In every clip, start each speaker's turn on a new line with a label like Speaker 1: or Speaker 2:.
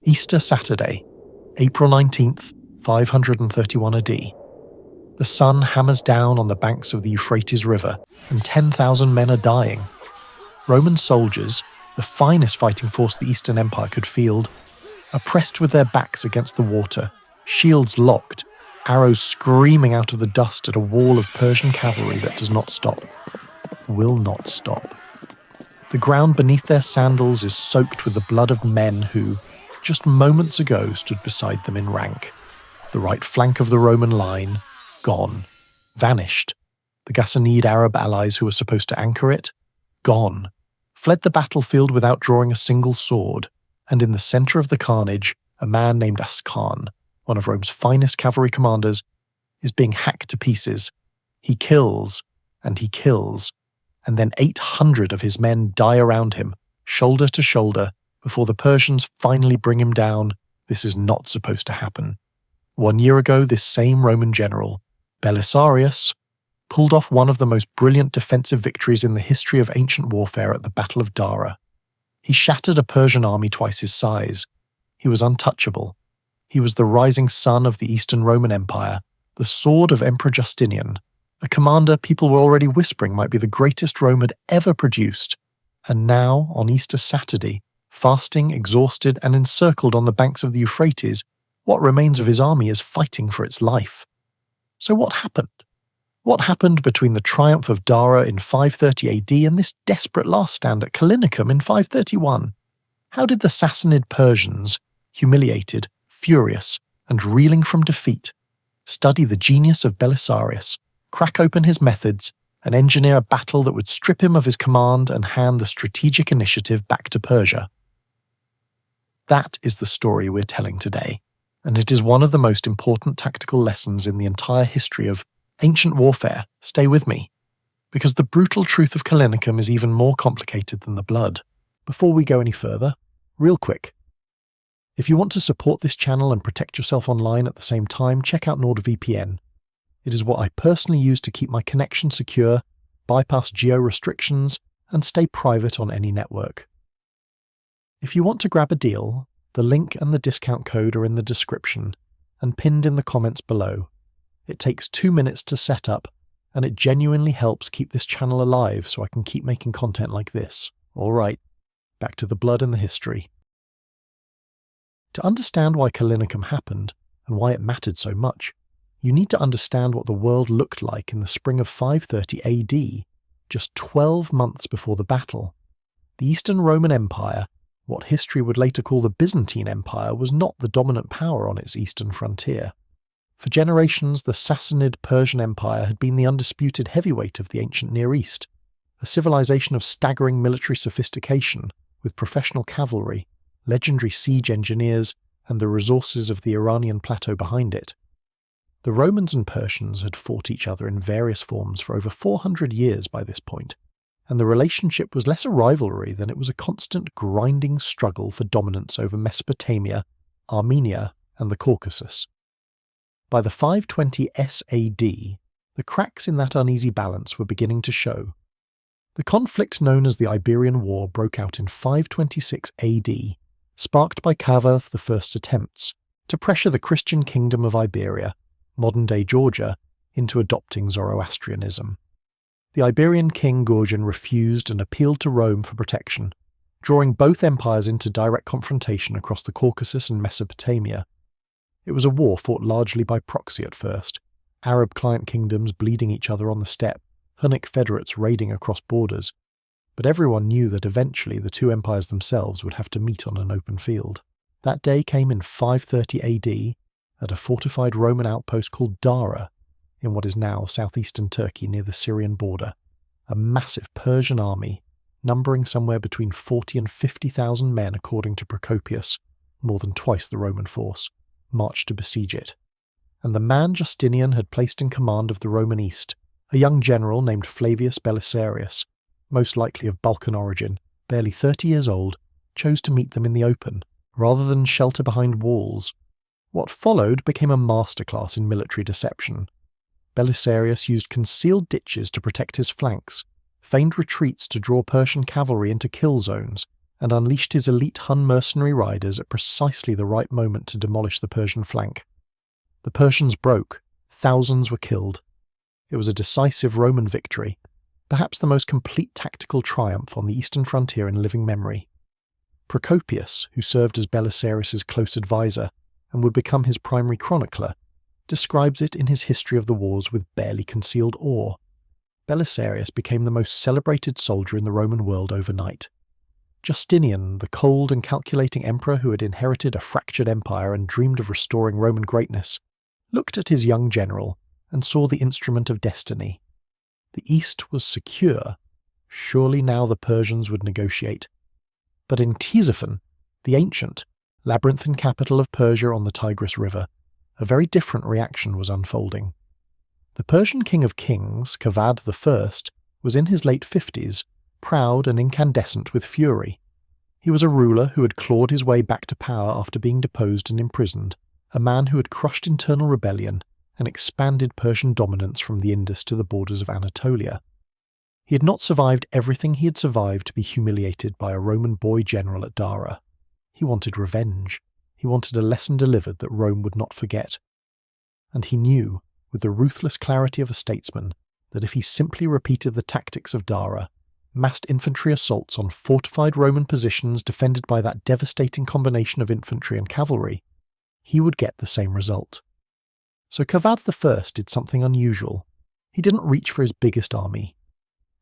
Speaker 1: Easter Saturday, April 19th, 531 AD. The sun hammers down on the banks of the Euphrates River, and 10,000 men are dying. Roman soldiers, the finest fighting force the Eastern Empire could field, are pressed with their backs against the water, shields locked, arrows screaming out of the dust at a wall of Persian cavalry that does not stop. Will not stop. The ground beneath their sandals is soaked with the blood of men who, just moments ago, stood beside them in rank. The right flank of the Roman line, gone. Vanished. The Sassanid Arab allies who were supposed to anchor it, gone. Fled the battlefield without drawing a single sword, and in the centre of the carnage, a man named Ascan, one of Rome's finest cavalry commanders, is being hacked to pieces. He kills, and then 800 of his men die around him, shoulder to shoulder, before the Persians finally bring him down. This is not supposed to happen. 1 year ago, this same Roman general, Belisarius, pulled off one of the most brilliant defensive victories in the history of ancient warfare at the Battle of Dara. He shattered a Persian army twice his size. He was untouchable. He was the rising sun of the Eastern Roman Empire, the sword of Emperor Justinian, a commander people were already whispering might be the greatest Rome had ever produced. And now, on Easter Saturday, fasting, exhausted, and encircled on the banks of the Euphrates, what remains of his army is fighting for its life. So what happened? What happened between the triumph of Dara in 530 AD and this desperate last stand at Callinicum in 531? How did the Sassanid Persians, humiliated, furious, and reeling from defeat, study the genius of Belisarius, crack open his methods, and engineer a battle that would strip him of his command and hand the strategic initiative back to Persia? That is the story we're telling today, and it is one of the most important tactical lessons in the entire history of ancient warfare. Stay with me, because the brutal truth of Callinicum is even more complicated than the blood. Before we go any further, real quick, if you want to support this channel and protect yourself online at the same time, check out NordVPN. It is what I personally use to keep my connection secure, bypass geo restrictions, and stay private on any network. If you want to grab a deal, the link and the discount code are in the description and pinned in the comments below. It takes 2 minutes to set up, and it genuinely helps keep this channel alive so I can keep making content like this. Alright, back to the blood and the history. To understand why Callinicum happened, and why it mattered so much, you need to understand what the world looked like in the spring of 530 AD, just 12 months before the battle. The Eastern Roman Empire, what history would later call the Byzantine Empire, was not the dominant power on its eastern frontier. For generations, the Sassanid Persian Empire had been the undisputed heavyweight of the ancient Near East, a civilization of staggering military sophistication, with professional cavalry, legendary siege engineers, and the resources of the Iranian plateau behind it. The Romans and Persians had fought each other in various forms for over 400 years by this point, and the relationship was less a rivalry than it was a constant grinding struggle for dominance over Mesopotamia, Armenia, and the Caucasus. By the 520 SAD, the cracks in that uneasy balance were beginning to show. The conflict known as the Iberian War broke out in 526 AD, sparked by Kavadh I's attempts to pressure the Christian kingdom of Iberia, modern-day Georgia, into adopting Zoroastrianism. The Iberian king Gordian refused and appealed to Rome for protection, drawing both empires into direct confrontation across the Caucasus and Mesopotamia. It was a war fought largely by proxy at first, Arab client kingdoms bleeding each other on the steppe, Hunnic federates raiding across borders, but everyone knew that eventually the two empires themselves would have to meet on an open field. That day came in 530 AD at a fortified Roman outpost called Dara, in what is now southeastern Turkey near the Syrian border. A massive Persian army, numbering somewhere between 40 and 50,000 men according to Procopius, more than twice the Roman force, marched to besiege it. And the man Justinian had placed in command of the Roman East, a young general named Flavius Belisarius, most likely of Balkan origin, barely 30 years old, chose to meet them in the open, rather than shelter behind walls. What followed became a masterclass in military deception. Belisarius used concealed ditches to protect his flanks, feigned retreats to draw Persian cavalry into kill zones, and unleashed his elite Hun mercenary riders at precisely the right moment to demolish the Persian flank. The Persians broke, thousands were killed. It was a decisive Roman victory, perhaps the most complete tactical triumph on the eastern frontier in living memory. Procopius, who served as Belisarius' close advisor and would become his primary chronicler, describes it in his history of the wars with barely concealed awe. Belisarius became the most celebrated soldier in the Roman world overnight. Justinian, the cold and calculating emperor who had inherited a fractured empire and dreamed of restoring Roman greatness, looked at his young general and saw the instrument of destiny. The east was secure. Surely now the Persians would negotiate. But in Ctesiphon, the ancient, labyrinthine capital of Persia on the Tigris River, a very different reaction was unfolding. The Persian king of kings, Kavadh I, was in his late 50s, proud and incandescent with fury. He was a ruler who had clawed his way back to power after being deposed and imprisoned, a man who had crushed internal rebellion and expanded Persian dominance from the Indus to the borders of Anatolia. He had not survived everything he had survived to be humiliated by a Roman boy general at Dara. He wanted revenge. He wanted a lesson delivered that Rome would not forget. And he knew, with the ruthless clarity of a statesman, that if he simply repeated the tactics of Dara, massed infantry assaults on fortified Roman positions defended by that devastating combination of infantry and cavalry, he would get the same result. So Kavadh I did something unusual. He didn't reach for his biggest army.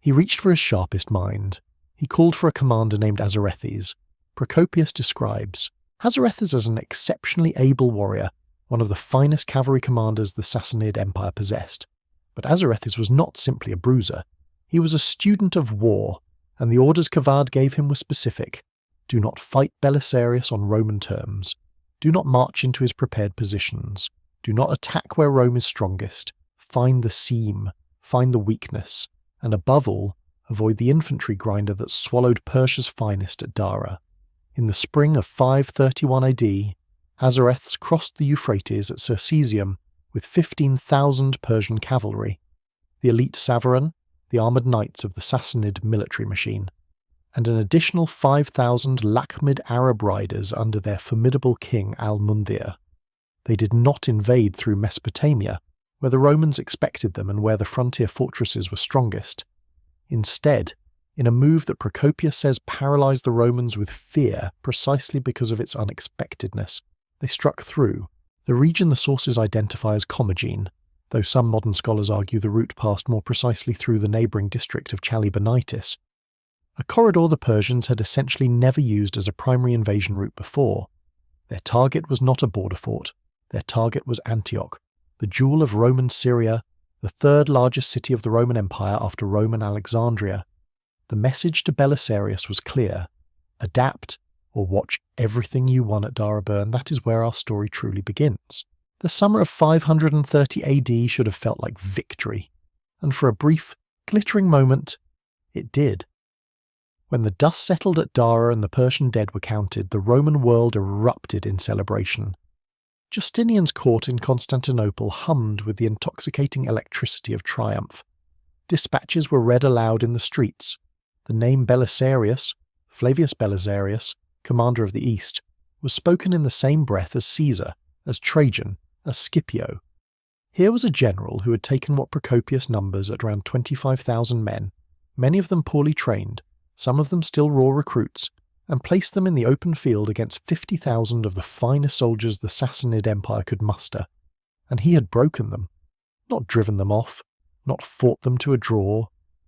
Speaker 1: He reached for his sharpest mind. He called for a commander named Azarethes. Procopius describes Azarethes as an exceptionally able warrior, one of the finest cavalry commanders the Sassanid Empire possessed. But Azarethes was not simply a bruiser. He was a student of war, and the orders Kavadh gave him were specific. Do not fight Belisarius on Roman terms. Do not march into his prepared positions. Do not attack where Rome is strongest. Find the seam, find the weakness, and above all, avoid the infantry grinder that swallowed Persia's finest at Dara. In the spring of 531 AD, Azarethes crossed the Euphrates at Circesium with 15,000 Persian cavalry, the elite Savaran, the armoured knights of the Sassanid military machine, and an additional 5,000 Lakhmid Arab riders under their formidable king Al-Mundhir. They did not invade through Mesopotamia, where the Romans expected them and where the frontier fortresses were strongest. Instead, in a move that Procopius says paralysed the Romans with fear precisely because of its unexpectedness, they struck through the region the sources identify as Commagene, though some modern scholars argue the route passed more precisely through the neighbouring district of Chalybonitis, a corridor the Persians had essentially never used as a primary invasion route before. Their target was not a border fort. Their target was Antioch, the jewel of Roman Syria, the third largest city of the Roman Empire after Rome and Alexandria. The message to Belisarius was clear: adapt or watch everything you won at Dara burn. That is where our story truly begins. The summer of 530 AD should have felt like victory, and for a brief, glittering moment, it did. When the dust settled at Dara and the Persian dead were counted, the Roman world erupted in celebration. Justinian's court in Constantinople hummed with the intoxicating electricity of triumph. Dispatches were read aloud in the streets. The name Belisarius, Flavius Belisarius, commander of the East, was spoken in the same breath as Caesar, as Trajan, as Scipio. Here was a general who had taken what Procopius numbers at around 25,000 men, many of them poorly trained, some of them still raw recruits, and placed them in the open field against 50,000 of the finest soldiers the Sassanid Empire could muster. And he had broken them, not driven them off, not fought them to a draw,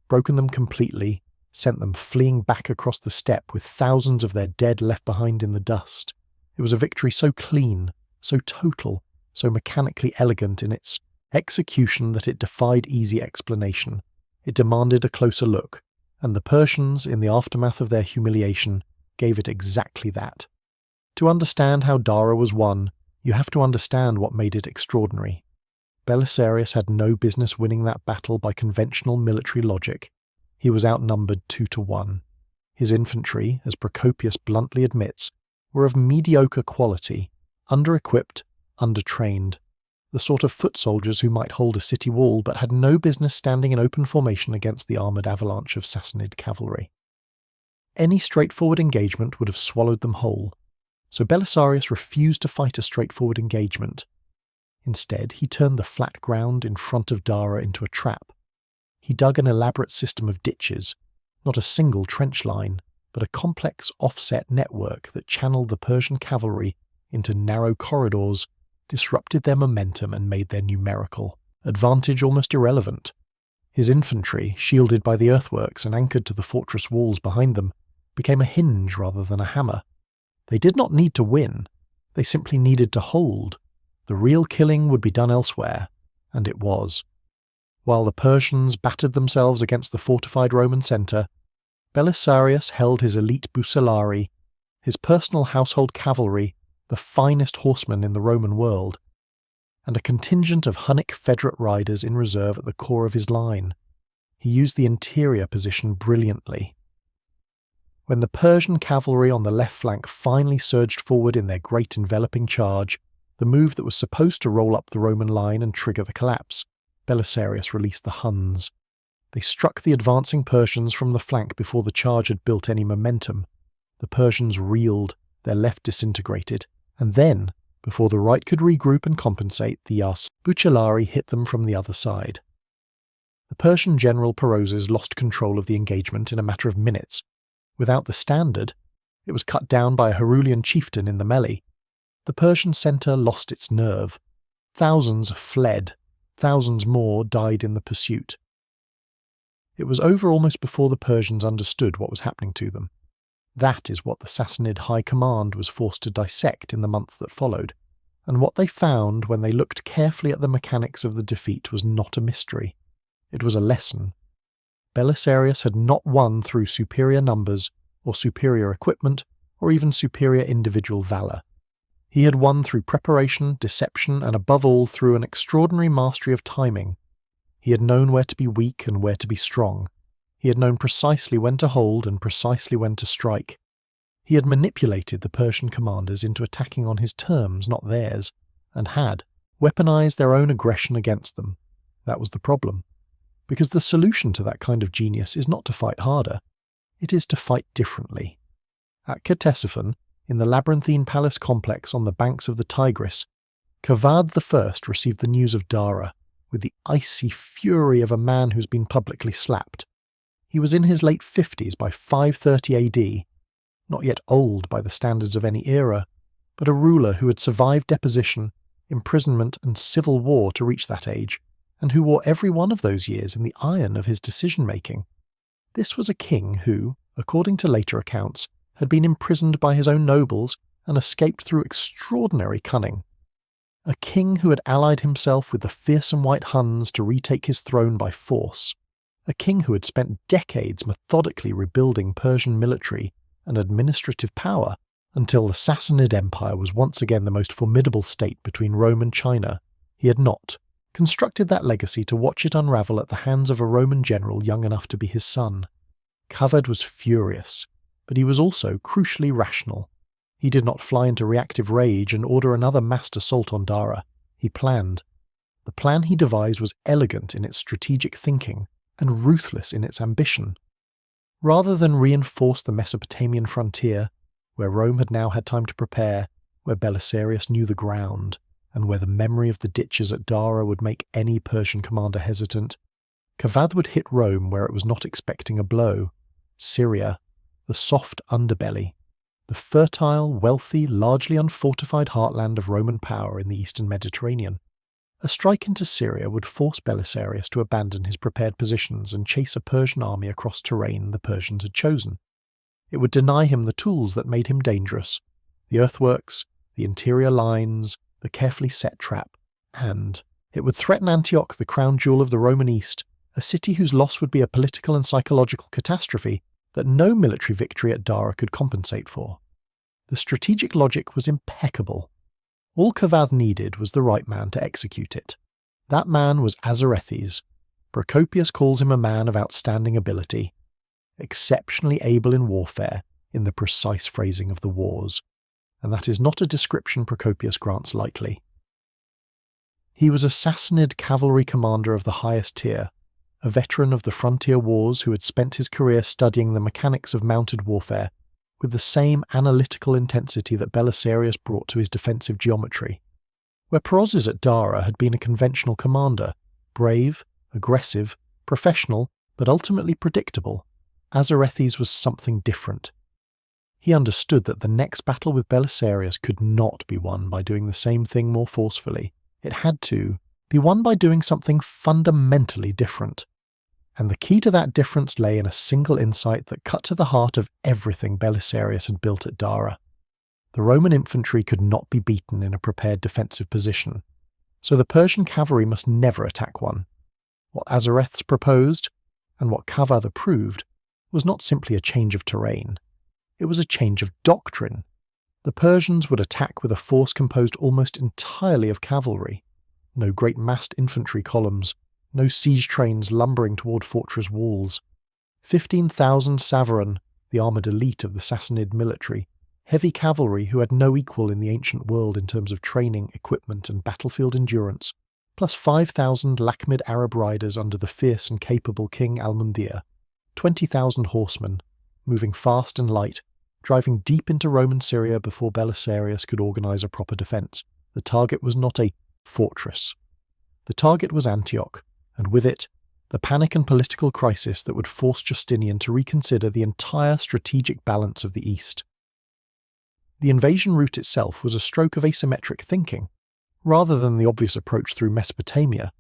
Speaker 1: broken them completely, sent them fleeing back across the steppe with thousands of their dead left behind in the dust. It was a victory so clean, so total, so mechanically elegant in its execution that it defied easy explanation. It demanded a closer look, and the Persians, in the aftermath of their humiliation, gave it exactly that. To understand how Dara was won, you have to understand what made it extraordinary. Belisarius had no business winning that battle by conventional military logic. He was outnumbered 2-1. His infantry, as Procopius bluntly admits, were of mediocre quality, under-equipped, under-trained, the sort of foot soldiers who might hold a city wall but had no business standing in open formation against the armoured avalanche of Sassanid cavalry. Any straightforward engagement would have swallowed them whole, so Belisarius refused to fight a straightforward engagement. Instead, he turned the flat ground in front of Dara into a trap. He dug an elaborate system of ditches, not a single trench line, but a complex offset network that channeled the Persian cavalry into narrow corridors, disrupted their momentum and made their numerical advantage almost irrelevant. His infantry, shielded by the earthworks and anchored to the fortress walls behind them, became a hinge rather than a hammer. They did not need to win, they simply needed to hold. The real killing would be done elsewhere, and it was. While the Persians battered themselves against the fortified Roman centre, Belisarius held his elite Bucellari, his personal household cavalry, the finest horsemen in the Roman world, and a contingent of Hunnic Federate riders in reserve at the core of his line. He used the interior position brilliantly. When the Persian cavalry on the left flank finally surged forward in their great enveloping charge, the move that was supposed to roll up the Roman line and trigger the collapse, Belisarius released the Huns. They struck the advancing Persians from the flank before the charge had built any momentum. The Persians reeled, their left disintegrated, and then, before the right could regroup and compensate, the Bucellari hit them from the other side. The Persian general Perozes lost control of the engagement in a matter of minutes. Without the standard, it was cut down by a Herulian chieftain in the melee. The Persian centre lost its nerve. Thousands fled, thousands more died in the pursuit. It was over almost before the Persians understood what was happening to them. That is what the Sassanid High Command was forced to dissect in the months that followed, and what they found when they looked carefully at the mechanics of the defeat was not a mystery. It was a lesson. Belisarius had not won through superior numbers, or superior equipment, or even superior individual valour. He had won through preparation, deception, and above all through an extraordinary mastery of timing. He had known where to be weak and where to be strong. He had known precisely when to hold and precisely when to strike. He had manipulated the Persian commanders into attacking on his terms, not theirs, and had weaponized their own aggression against them. That was the problem. Because the solution to that kind of genius is not to fight harder, it is to fight differently. At Ctesiphon, in the labyrinthine palace complex on the banks of the Tigris, Kavadh I received the news of Dara with the icy fury of a man who's been publicly slapped. He was in his late 50s by 530 AD, not yet old by the standards of any era, but a ruler who had survived deposition, imprisonment and civil war to reach that age, and who wore every one of those years in the iron of his decision-making. This was a king who, according to later accounts, had been imprisoned by his own nobles and escaped through extraordinary cunning. A king who had allied himself with the fearsome white Huns to retake his throne by force. A king who had spent decades methodically rebuilding Persian military and administrative power until the Sassanid Empire was once again the most formidable state between Rome and China. He had not constructed that legacy to watch it unravel at the hands of a Roman general young enough to be his son. Kavadh was furious, but he was also crucially rational. He did not fly into reactive rage and order another massed assault on Dara. He planned. The plan he devised was elegant in its strategic thinking and ruthless in its ambition. Rather than reinforce the Mesopotamian frontier, where Rome had now had time to prepare, where Belisarius knew the ground, and where the memory of the ditches at Dara would make any Persian commander hesitant, Kavadh would hit Rome where it was not expecting a blow: Syria, the soft underbelly, the fertile, wealthy, largely unfortified heartland of Roman power in the eastern Mediterranean. A strike into Syria would force Belisarius to abandon his prepared positions and chase a Persian army across terrain the Persians had chosen. It would deny him the tools that made him dangerous: the earthworks, the interior lines, the carefully set trap, and it would threaten Antioch, the crown jewel of the Roman East, a city whose loss would be a political and psychological catastrophe that no military victory at Dara could compensate for. The strategic logic was impeccable. All Kavadh needed was the right man to execute it. That man was Azarethes. Procopius calls him a man of outstanding ability, exceptionally able in warfare, in the precise phrasing of the wars, and that is not a description Procopius grants lightly. He was a Sassanid cavalry commander of the highest tier, a veteran of the frontier wars who had spent his career studying the mechanics of mounted warfare with the same analytical intensity that Belisarius brought to his defensive geometry. Where Perozes at Dara had been a conventional commander, brave, aggressive, professional, but ultimately predictable, Azarethes was something different. He understood that the next battle with Belisarius could not be won by doing the same thing more forcefully. It had to be won by doing something fundamentally different. And the key to that difference lay in a single insight that cut to the heart of everything Belisarius had built at Dara. The Roman infantry could not be beaten in a prepared defensive position, so the Persian cavalry must never attack one. What Azarethes proposed, and what Kavadh approved, was not simply a change of terrain. It was a change of doctrine. The Persians would attack with a force composed almost entirely of cavalry. No great massed infantry columns, no siege trains lumbering toward fortress walls. 15,000 Savaran, the armoured elite of the Sassanid military, heavy cavalry who had no equal in the ancient world in terms of training, equipment and battlefield endurance, plus 5,000 Lakhmid Arab riders under the fierce and capable King Al-Mundir, 20,000 horsemen, moving fast and light, driving deep into Roman Syria before Belisarius could organise a proper defence. The target was not a fortress. The target was Antioch, and with it, the panic and political crisis that would force Justinian to reconsider the entire strategic balance of the East. The invasion route itself was a stroke of asymmetric thinking, rather than the obvious approach through Mesopotamia,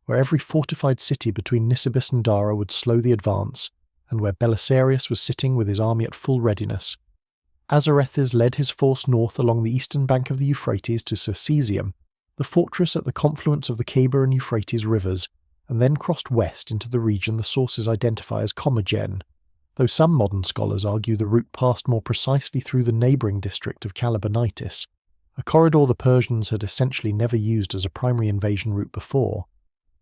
Speaker 1: where every fortified city between Nisibis and Dara would slow the advance, and where Belisarius was sitting with his army at full readiness. Azarethes led his force north along the eastern bank of the Euphrates to Circesium, the fortress at the confluence of the Khyber and Euphrates rivers, and then crossed west into the region the sources identify as Commagene, though some modern scholars argue the route passed more precisely through the neighbouring district of Calabonitis, a corridor the Persians had essentially never used as a primary invasion route before.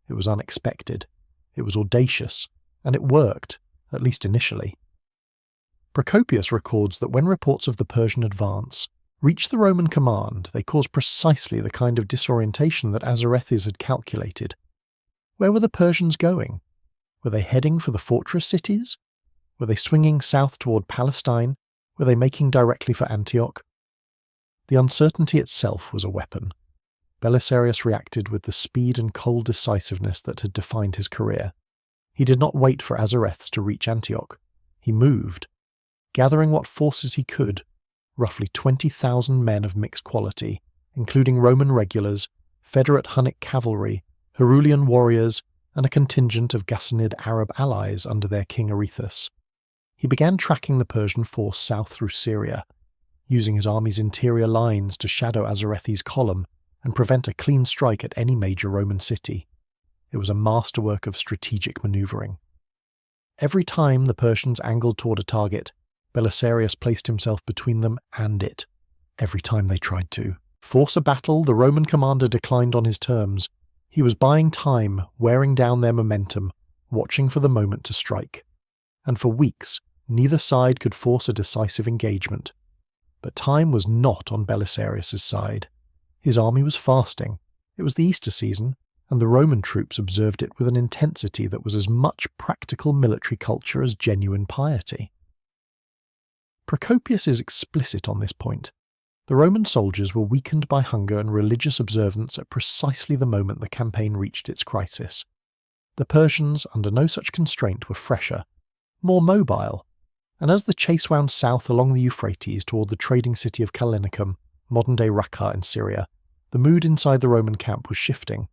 Speaker 1: It was unexpected, it was audacious, and it worked, at least initially. Procopius records that when reports of the Persian advance reached the Roman command, they caused precisely the kind of disorientation that Azarethes had calculated. Where were the Persians going? Were they heading for the fortress cities? Were they swinging south toward Palestine? Were they making directly for Antioch? The uncertainty itself was a weapon. Belisarius reacted with the speed and cold decisiveness that had defined his career. He did not wait for Azarethes to reach Antioch. He moved, gathering what forces he could, roughly 20,000 men of mixed quality, including Roman regulars, Federate Hunnic cavalry, Herulian warriors, and a contingent of Ghassanid Arab allies under their king Azarethes. He began tracking the Persian force south through Syria, using his army's interior lines to shadow Azarethes' column and prevent a clean strike at any major Roman city. It was a masterwork of strategic manoeuvring. Every time the Persians angled toward a target, Belisarius placed himself between them and it. Every time they tried to force a battle, the Roman commander declined on his terms. He was buying time, wearing down their momentum, watching for the moment to strike. And for weeks, neither side could force a decisive engagement. But time was not on Belisarius' side. His army was fasting. It was the Easter season, and the Roman troops observed it with an intensity that was as much practical military culture as genuine piety. Procopius is explicit on this point. The Roman soldiers were weakened by hunger and religious observance at precisely the moment the campaign reached its crisis. The Persians, under no such constraint, were fresher, more mobile, and as the chase wound south along the Euphrates toward the trading city of Callinicum, modern-day Raqqa in Syria, the mood inside the Roman camp was shifting.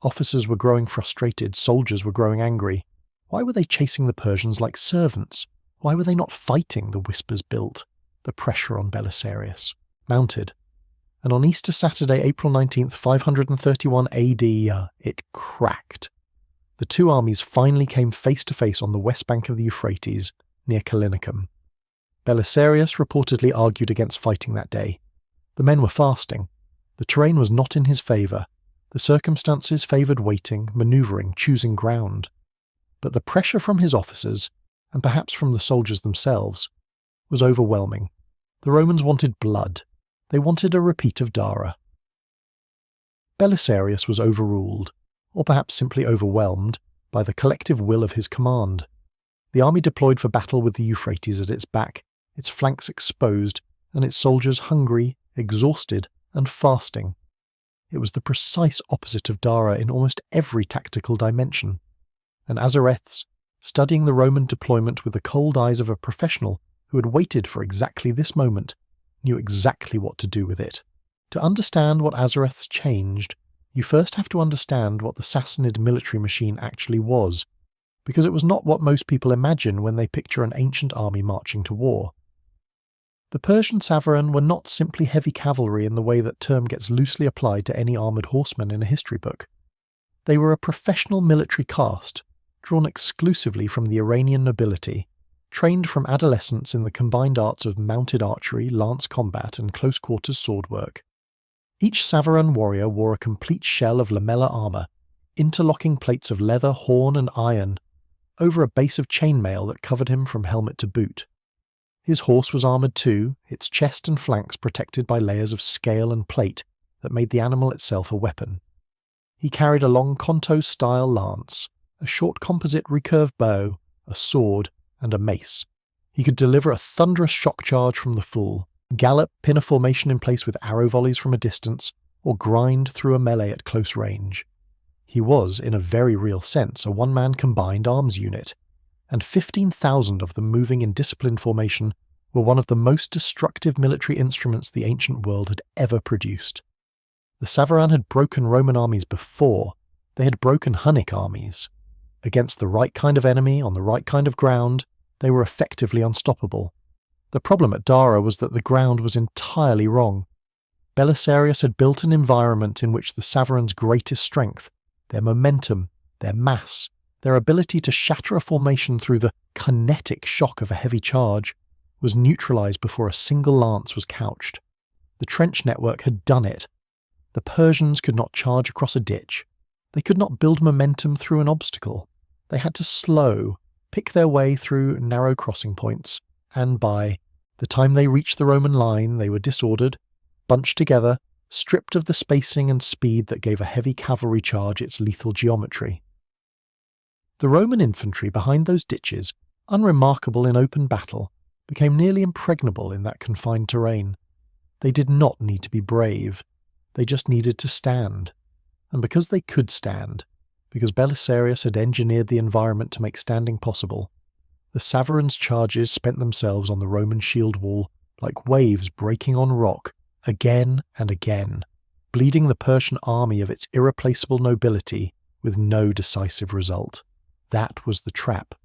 Speaker 1: Officers were growing frustrated, soldiers were growing angry. Why were they chasing the Persians like servants? Why were they not fighting, the whispers built, the pressure on Belisarius mounted. And on Easter Saturday, April 19th, 531 AD, it cracked. The two armies finally came face to face on the west bank of the Euphrates, near Callinicum. Belisarius reportedly argued against fighting that day. The men were fasting. The terrain was not in his favour. The circumstances favoured waiting, manoeuvring, choosing ground. But the pressure from his officers, and perhaps from the soldiers themselves, was overwhelming. The Romans wanted blood. They wanted a repeat of Dara. Belisarius was overruled, or perhaps simply overwhelmed, by the collective will of his command. The army deployed for battle with the Euphrates at its back, its flanks exposed, and its soldiers hungry, exhausted, and fasting. It was the precise opposite of Dara in almost every tactical dimension. And Azarethes, studying the Roman deployment with the cold eyes of a professional who had waited for exactly this moment, knew exactly what to do with it. To understand what Azarethes changed, you first have to understand what the Sassanid military machine actually was, because it was not what most people imagine when they picture an ancient army marching to war. The Persian Savaran were not simply heavy cavalry in the way that term gets loosely applied to any armoured horseman in a history book. They were a professional military caste, drawn exclusively from the Iranian nobility, trained from adolescence in the combined arts of mounted archery, lance combat, and close-quarters sword work. Each Savaran warrior wore a complete shell of lamellar armour, interlocking plates of leather, horn, and iron, over a base of chainmail that covered him from helmet to boot. His horse was armoured too, its chest and flanks protected by layers of scale and plate that made the animal itself a weapon. He carried a long Conto-style lance, a short composite recurve bow, a sword, and a mace. He could deliver a thunderous shock charge from the full, gallop, pin a formation in place with arrow volleys from a distance, or grind through a melee at close range. He was, in a very real sense, a one-man combined arms unit, and 15,000 of them moving in disciplined formation were one of the most destructive military instruments the ancient world had ever produced. The Savaran had broken Roman armies before. They had broken Hunnic armies. Against the right kind of enemy on the right kind of ground, they were effectively unstoppable. The problem at Dara was that the ground was entirely wrong. Belisarius had built an environment in which the Savarans' greatest strength, their momentum, their mass, their ability to shatter a formation through the kinetic shock of a heavy charge, was neutralized before a single lance was couched. The trench network had done it. The Persians could not charge across a ditch. They could not build momentum through an obstacle. They had to slow, pick their way through narrow crossing points, and by the time they reached the Roman line they were disordered, bunched together, stripped of the spacing and speed that gave a heavy cavalry charge its lethal geometry. The Roman infantry behind those ditches, unremarkable in open battle, became nearly impregnable in that confined terrain. They did not need to be brave, they just needed to stand. And because they could stand, because Belisarius had engineered the environment to make standing possible, the Savarans' charges spent themselves on the Roman shield wall like waves breaking on rock, again and again, bleeding the Persian army of its irreplaceable nobility with no decisive result. That was the trap.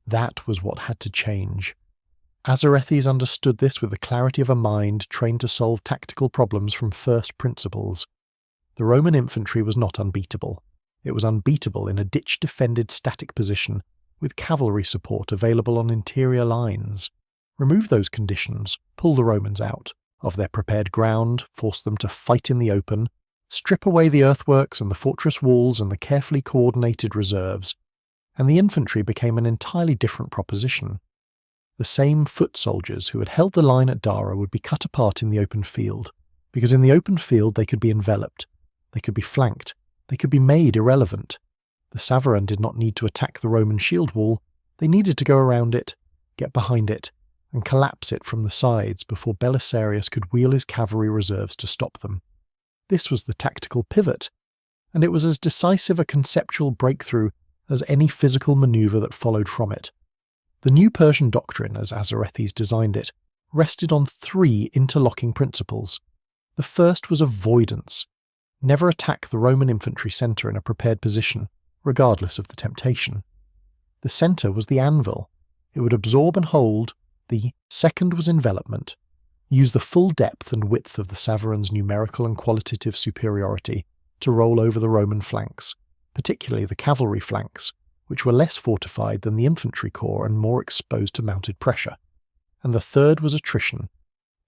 Speaker 1: That was what had to change. Azarethes understood this with the clarity of a mind trained to solve tactical problems from first principles. The Roman infantry was not unbeatable. It was unbeatable in a ditch-defended static position, with cavalry support available on interior lines. Remove those conditions, pull the Romans out of their prepared ground, force them to fight in the open, strip away the earthworks and the fortress walls and the carefully coordinated reserves, and the infantry became an entirely different proposition. The same foot soldiers who had held the line at Dara would be cut apart in the open field, because in the open field they could be enveloped, they could be flanked, they could be made irrelevant. The Savaran did not need to attack the Roman shield wall, they needed to go around it, get behind it, and collapse it from the sides before Belisarius could wheel his cavalry reserves to stop them. This was the tactical pivot, and it was as decisive a conceptual breakthrough as any physical maneuver that followed from it. The new Persian doctrine, as Azarethes designed it, rested on three interlocking principles. The first was avoidance. Never attack the Roman infantry centre in a prepared position, regardless of the temptation. The centre was the anvil. It would absorb and hold. The second was envelopment. Use the full depth and width of the Savarans' numerical and qualitative superiority to roll over the Roman flanks, particularly the cavalry flanks, which were less fortified than the infantry corps and more exposed to mounted pressure. And the third was attrition.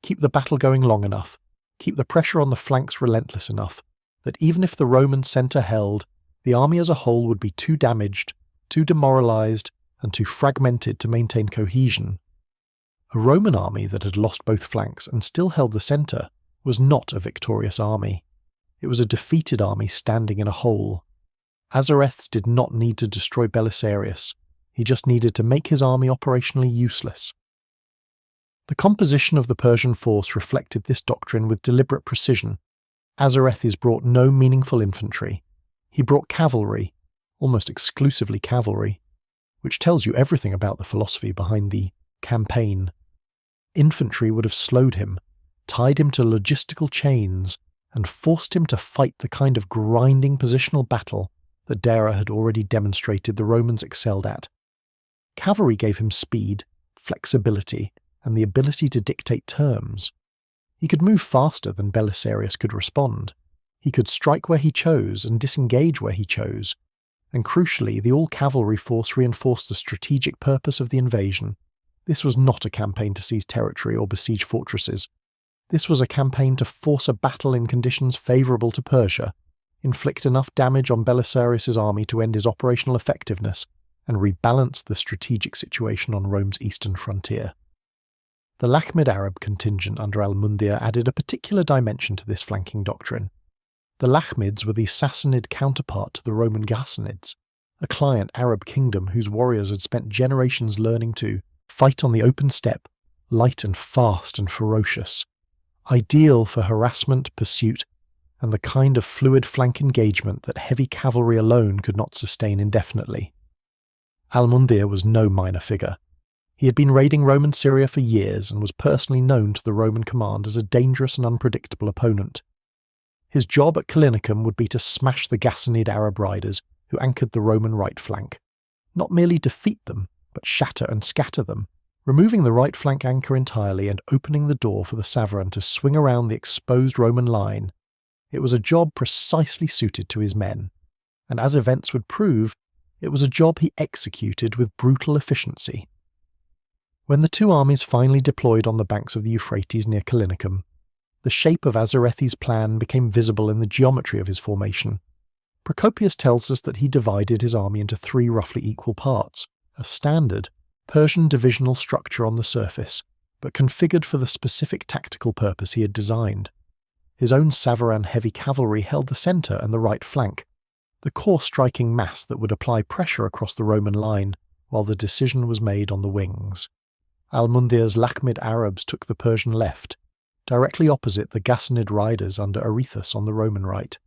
Speaker 1: Keep the battle going long enough, keep the pressure on the flanks relentless enough, that even if the Roman centre held, the army as a whole would be too damaged, too demoralised, and too fragmented to maintain cohesion. A Roman army that had lost both flanks and still held the centre was not a victorious army. It was a defeated army standing in a hole. Azarethes did not need to destroy Belisarius, he just needed to make his army operationally useless. The composition of the Persian force reflected this doctrine with deliberate precision. Azarethes brought no meaningful infantry. He brought cavalry, almost exclusively cavalry, which tells you everything about the philosophy behind the campaign. Infantry would have slowed him, tied him to logistical chains, and forced him to fight the kind of grinding positional battle that Dara had already demonstrated the Romans excelled at. Cavalry gave him speed, flexibility, and the ability to dictate terms. He could move faster than Belisarius could respond. He could strike where he chose and disengage where he chose. And crucially, the all-cavalry force reinforced the strategic purpose of the invasion. This was not a campaign to seize territory or besiege fortresses. This was a campaign to force a battle in conditions favourable to Persia, inflict enough damage on Belisarius' army to end his operational effectiveness, and rebalance the strategic situation on Rome's eastern frontier. The Lakhmid Arab contingent under al-Mundhir added a particular dimension to this flanking doctrine. The Lakhmids were the Sassanid counterpart to the Roman Sassanids, a client Arab kingdom whose warriors had spent generations learning to fight on the open steppe, light and fast and ferocious, ideal for harassment, pursuit, and the kind of fluid flank engagement that heavy cavalry alone could not sustain indefinitely. Al-Mundhir was no minor figure. He had been raiding Roman Syria for years and was personally known to the Roman command as a dangerous and unpredictable opponent. His job at Callinicum would be to smash the Sassanid Arab riders who anchored the Roman right flank. Not merely defeat them, but shatter and scatter them, removing the right flank anchor entirely and opening the door for the Savaran to swing around the exposed Roman line. It was a job precisely suited to his men, and as events would prove, it was a job he executed with brutal efficiency. When the two armies finally deployed on the banks of the Euphrates near Callinicum, the shape of Azarethes' plan became visible in the geometry of his formation. Procopius tells us that he divided his army into 3 roughly equal parts, a standard Persian divisional structure on the surface, but configured for the specific tactical purpose he had designed. His own Savaran heavy cavalry held the centre and the right flank, the core striking mass that would apply pressure across the Roman line, while the decision was made on the wings. Al-Mundhir's Lakhmid Arabs took the Persian left, directly opposite the Sassanid riders under Azarethes on the Roman right.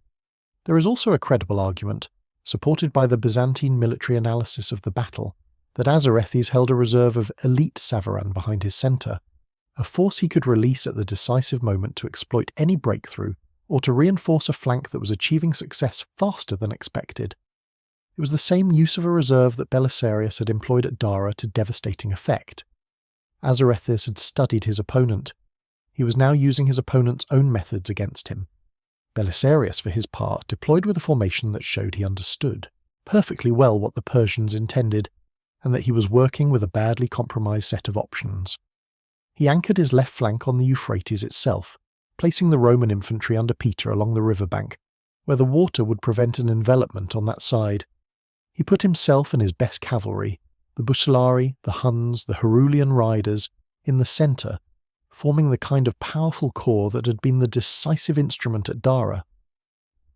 Speaker 1: There is also a credible argument, supported by the Byzantine military analysis of the battle, that Azarethes held a reserve of elite Savaran behind his centre, a force he could release at the decisive moment to exploit any breakthrough or to reinforce a flank that was achieving success faster than expected. It was the same use of a reserve that Belisarius had employed at Dara to devastating effect. Azarethes had studied his opponent. He was now using his opponent's own methods against him. Belisarius, for his part, deployed with a formation that showed he understood perfectly well what the Persians intended, and that he was working with a badly compromised set of options. He anchored his left flank on the Euphrates itself, placing the Roman infantry under Peter along the riverbank, where the water would prevent an envelopment on that side. He put himself and his best cavalry, the Busalari, the Huns, the Herulian riders, in the centre, forming the kind of powerful core that had been the decisive instrument at Dara.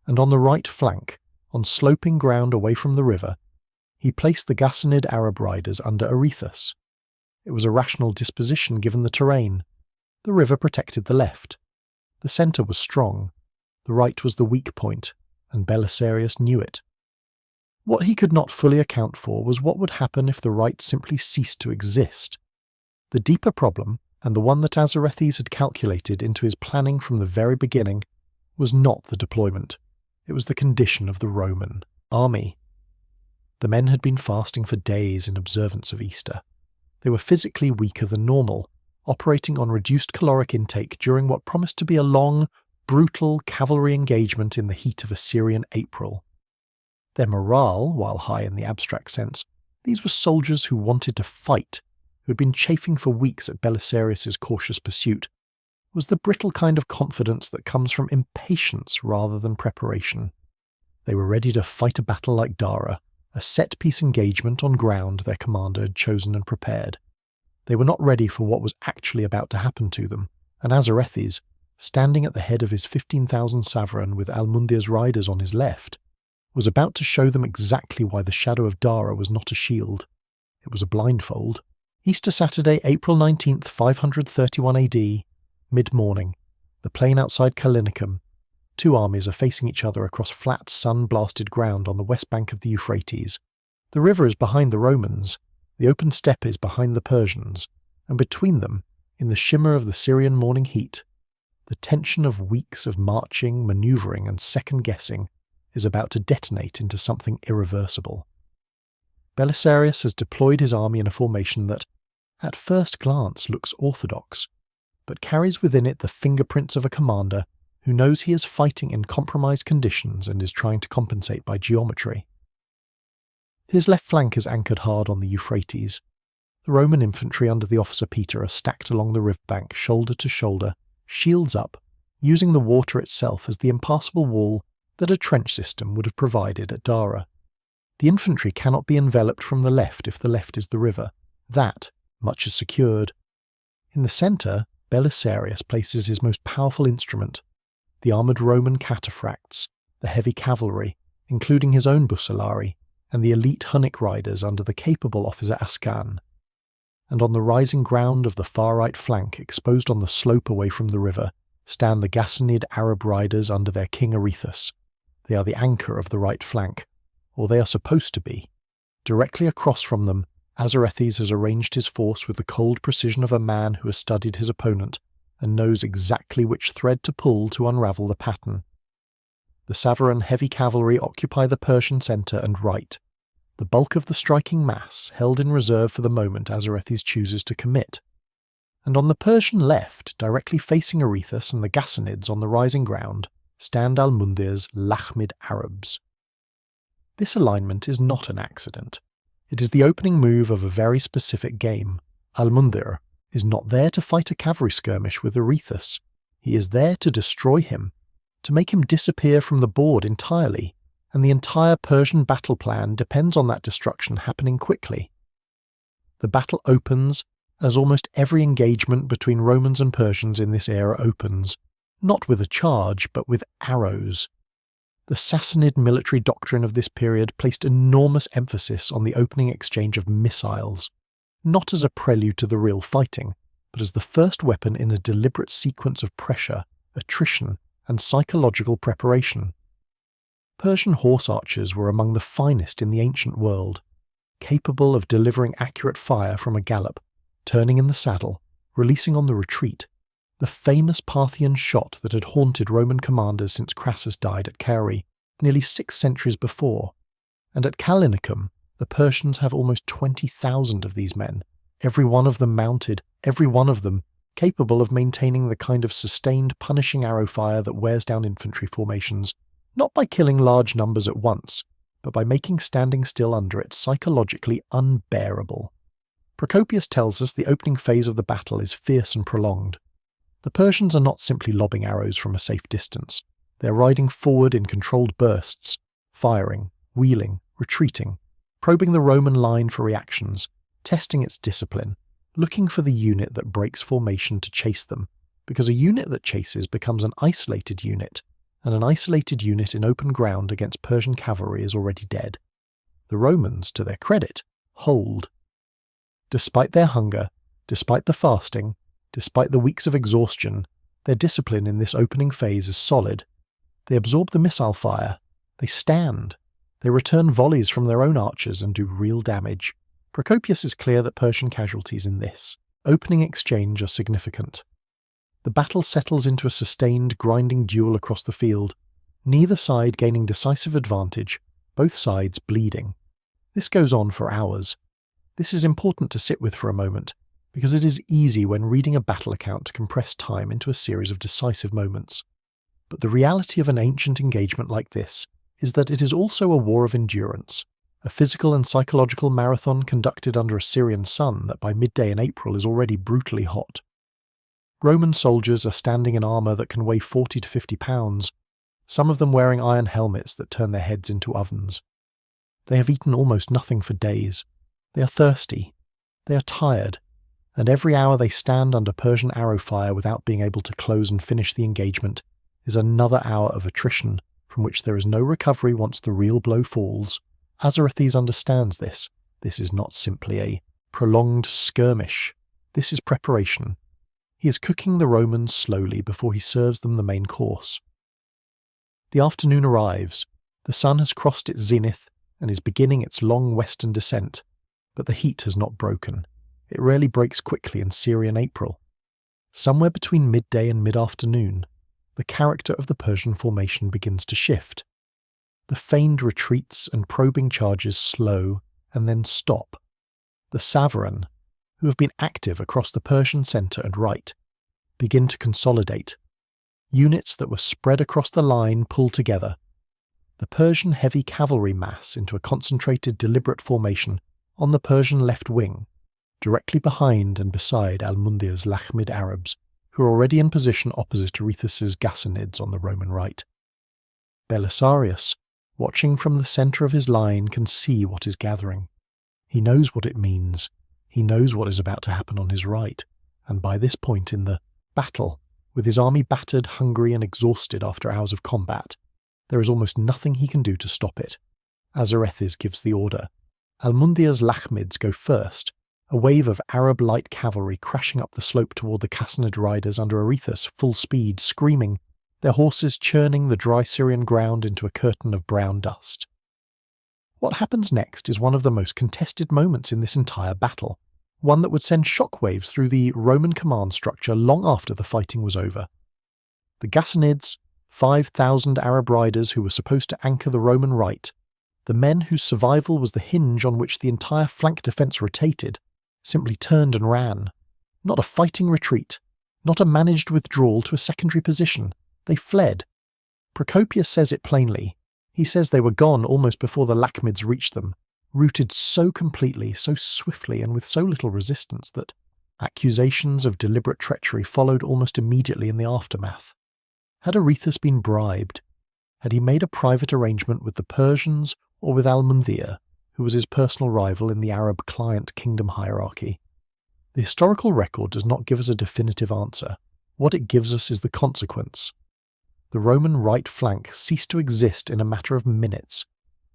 Speaker 1: And on the right flank, on sloping ground away from the river, he placed the Sassanid Arab riders under Azarethes. It was a rational disposition given the terrain. The river protected the left. The centre was strong. The right was the weak point, and Belisarius knew it. What he could not fully account for was what would happen if the right simply ceased to exist. The deeper problem, and the one that Azarethes had calculated into his planning from the very beginning, was not the deployment. It was the condition of the Roman army. The men had been fasting for days in observance of Easter. They were physically weaker than normal, operating on reduced caloric intake during what promised to be a long, brutal cavalry engagement in the heat of Assyrian April. Their morale, while high in the abstract sense, these were soldiers who wanted to fight, who had been chafing for weeks at Belisarius' cautious pursuit, was the brittle kind of confidence that comes from impatience rather than preparation. They were ready to fight a battle like Dara, a set-piece engagement on ground their commander had chosen and prepared. They were not ready for what was actually about to happen to them, and Azarethes, standing at the head of his 15,000 Savaran with Al-Mundhir's riders on his left, was about to show them exactly why the shadow of Dara was not a shield. It was a blindfold. Easter Saturday, April 19th, 531 AD, mid-morning. The plain outside Callinicum. Two armies are facing each other across flat, sun-blasted ground on the west bank of the Euphrates. The river is behind the Romans, the open steppe is behind the Persians, and between them, in the shimmer of the Syrian morning heat, the tension of weeks of marching, manoeuvring, and second-guessing is about to detonate into something irreversible. Belisarius has deployed his army in a formation that, at first glance, looks orthodox, but carries within it the fingerprints of a commander who knows he is fighting in compromised conditions and is trying to compensate by geometry. His left flank is anchored hard on the Euphrates. The Roman infantry under the officer Peter are stacked along the riverbank, shoulder to shoulder, shields up, using the water itself as the impassable wall that a trench system would have provided at Dara. The infantry cannot be enveloped from the left if the left is the river. That much is secured. In the centre, Belisarius places his most powerful instrument, the armoured Roman Cataphracts, the heavy cavalry, including his own Bucellari, and the elite Hunnic riders under the capable officer Ascan. And on the rising ground of the far right flank, exposed on the slope away from the river, stand the Sassanid Arab riders under their king Azarethes. They are the anchor of the right flank, or they are supposed to be. Directly across from them, Azarethes has arranged his force with the cold precision of a man who has studied his opponent and knows exactly which thread to pull to unravel the pattern. The Savaran heavy cavalry occupy the Persian centre and right, the bulk of the striking mass held in reserve for the moment Azarethes chooses to commit. And on the Persian left, directly facing Azarethes and the Sassanids on the rising ground, stand Al-Mundir's Lakhmid Arabs. This alignment is not an accident. It is the opening move of a very specific game. Al-Mundir is not there to fight a cavalry skirmish with Azarethes. He is there to destroy him, to make him disappear from the board entirely, and the entire Persian battle plan depends on that destruction happening quickly. The battle opens, as almost every engagement between Romans and Persians in this era opens, not with a charge, but with arrows. The Sassanid military doctrine of this period placed enormous emphasis on the opening exchange of missiles, not as a prelude to the real fighting, but as the first weapon in a deliberate sequence of pressure, attrition, and psychological preparation. Persian horse archers were among the finest in the ancient world, capable of delivering accurate fire from a gallop, turning in the saddle, releasing on the retreat, the famous Parthian shot that had haunted Roman commanders since Crassus died at Caere, nearly 6 centuries before, and at Callinicum the Persians have almost 20,000 of these men, every one of them mounted, every one of them capable of maintaining the kind of sustained punishing arrow fire that wears down infantry formations, not by killing large numbers at once, but by making standing still under it psychologically unbearable. Procopius tells us the opening phase of the battle is fierce and prolonged. The Persians are not simply lobbing arrows from a safe distance. They are riding forward in controlled bursts, firing, wheeling, retreating, probing the Roman line for reactions, testing its discipline, looking for the unit that breaks formation to chase them, because a unit that chases becomes an isolated unit, and an isolated unit in open ground against Persian cavalry is already dead. The Romans, to their credit, hold. Despite their hunger, despite the fasting, despite the weeks of exhaustion, their discipline in this opening phase is solid. They absorb the missile fire. They stand. They return volleys from their own archers and do real damage. Procopius is clear that Persian casualties in this opening exchange are significant. The battle settles into a sustained, grinding duel across the field, neither side gaining decisive advantage, both sides bleeding. This goes on for hours. This is important to sit with for a moment, because it is easy when reading a battle account to compress time into a series of decisive moments. But the reality of an ancient engagement like this is that it is also a war of endurance, a physical and psychological marathon conducted under a Syrian sun that by midday in April is already brutally hot. Roman soldiers are standing in armour that can weigh 40 to 50 pounds, some of them wearing iron helmets that turn their heads into ovens. They have eaten almost nothing for days. They are thirsty. They are tired. And every hour they stand under Persian arrow fire without being able to close and finish the engagement is another hour of attrition, from which there is no recovery once the real blow falls. Azarethes understands this. This is not simply a prolonged skirmish. This is preparation. He is cooking the Romans slowly before he serves them the main course. The afternoon arrives. The sun has crossed its zenith and is beginning its long western descent, but the heat has not broken. It rarely breaks quickly in Syrian April. Somewhere between midday and mid-afternoon, the character of the Persian formation begins to shift. The feigned retreats and probing charges slow and then stop. The Savaran, who have been active across the Persian centre and right, begin to consolidate. Units that were spread across the line pull together. The Persian heavy cavalry mass into a concentrated, deliberate formation on the Persian left wing, directly behind and beside Al-Mundhir's Lakhmid Arabs, who are already in position opposite Azarethes' Sassanids on the Roman right. Belisarius, watching from the centre of his line, can see what is gathering. He knows what it means. He knows what is about to happen on his right, and by this point in the battle, with his army battered, hungry and exhausted after hours of combat, there is almost nothing he can do to stop it. Azarethes gives the order. Al-Mundhir's Lakhmids go first, a wave of Arab light cavalry crashing up the slope toward the Sassanid riders under Azarethes, full speed, screaming, their horses churning the dry Syrian ground into a curtain of brown dust. What happens next is one of the most contested moments in this entire battle, one that would send shockwaves through the Roman command structure long after the fighting was over. The Sassanids, 5,000 Arab riders who were supposed to anchor the Roman right, the men whose survival was the hinge on which the entire flank defence rotated, simply turned and ran. Not a fighting retreat, not a managed withdrawal to a secondary position. They fled. Procopius says it plainly. He says they were gone almost before the Lakhmids reached them, routed so completely, so swiftly and with so little resistance that accusations of deliberate treachery followed almost immediately in the aftermath. Had Azarethes been bribed? Had he made a private arrangement with the Persians or with Al-Mundhir, who was his personal rival in the Arab client kingdom hierarchy? The historical record does not give us a definitive answer. What it gives us is the consequence. The Roman right flank ceased to exist in a matter of minutes.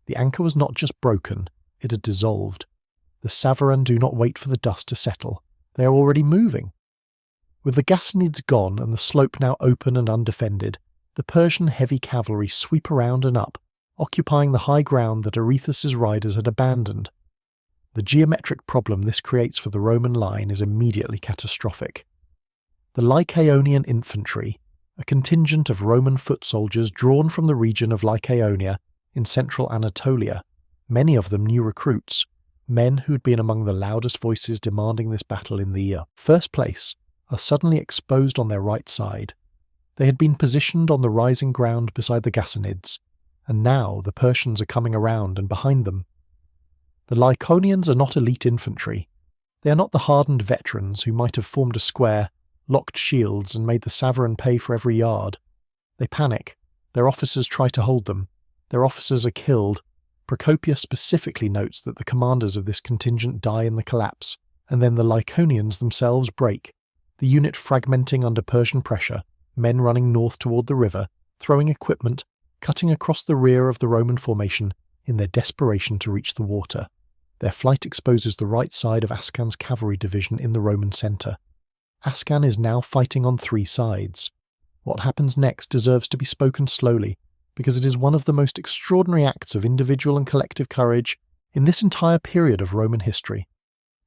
Speaker 1: The anchor was not just broken, it had dissolved. The Savaran do not wait for the dust to settle. They are already moving. With the Sassanids gone and the slope now open and undefended, the Persian heavy cavalry sweep around and up, occupying the high ground that Azarethes' riders had abandoned. The geometric problem this creates for the Roman line is immediately catastrophic. The Lycaonian infantry, a contingent of Roman foot soldiers drawn from the region of Lycaonia in central Anatolia, many of them new recruits, men who had been among the loudest voices demanding this battle in the first place, are suddenly exposed on their right side. They had been positioned on the rising ground beside the Sassanids, and now the Persians are coming around and behind them. The Lycaonians are not elite infantry. They are not the hardened veterans who might have formed a square, locked shields and made the Savaran pay for every yard. They panic. Their officers try to hold them. Their officers are killed. Procopius specifically notes that the commanders of this contingent die in the collapse, and then the Lycaonians themselves break, the unit fragmenting under Persian pressure, men running north toward the river, throwing equipment, cutting across the rear of the Roman formation in their desperation to reach the water. Their flight exposes the right side of Ascan's cavalry division in the Roman centre. Ascan is now fighting on three sides. What happens next deserves to be spoken slowly, because it is one of the most extraordinary acts of individual and collective courage in this entire period of Roman history.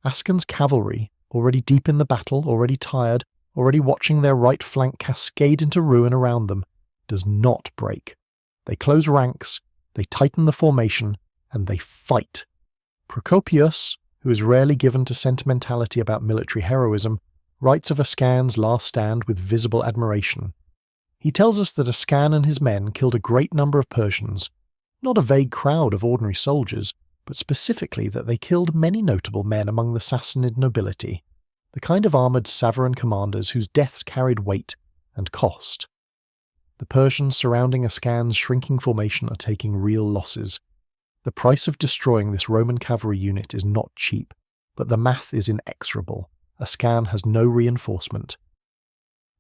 Speaker 1: Ascan's cavalry, already deep in the battle, already tired, already watching their right flank cascade into ruin around them, does not break. They close ranks, they tighten the formation, and they fight. Procopius, who is rarely given to sentimentality about military heroism, writes of Ascan's last stand with visible admiration. He tells us that Ascan and his men killed a great number of Persians, not a vague crowd of ordinary soldiers, but specifically that they killed many notable men among the Sassanid nobility, the kind of armoured Savaran commanders whose deaths carried weight and cost. The Persians surrounding Ascan's shrinking formation are taking real losses. The price of destroying this Roman cavalry unit is not cheap, but the math is inexorable. Ascan has no reinforcement.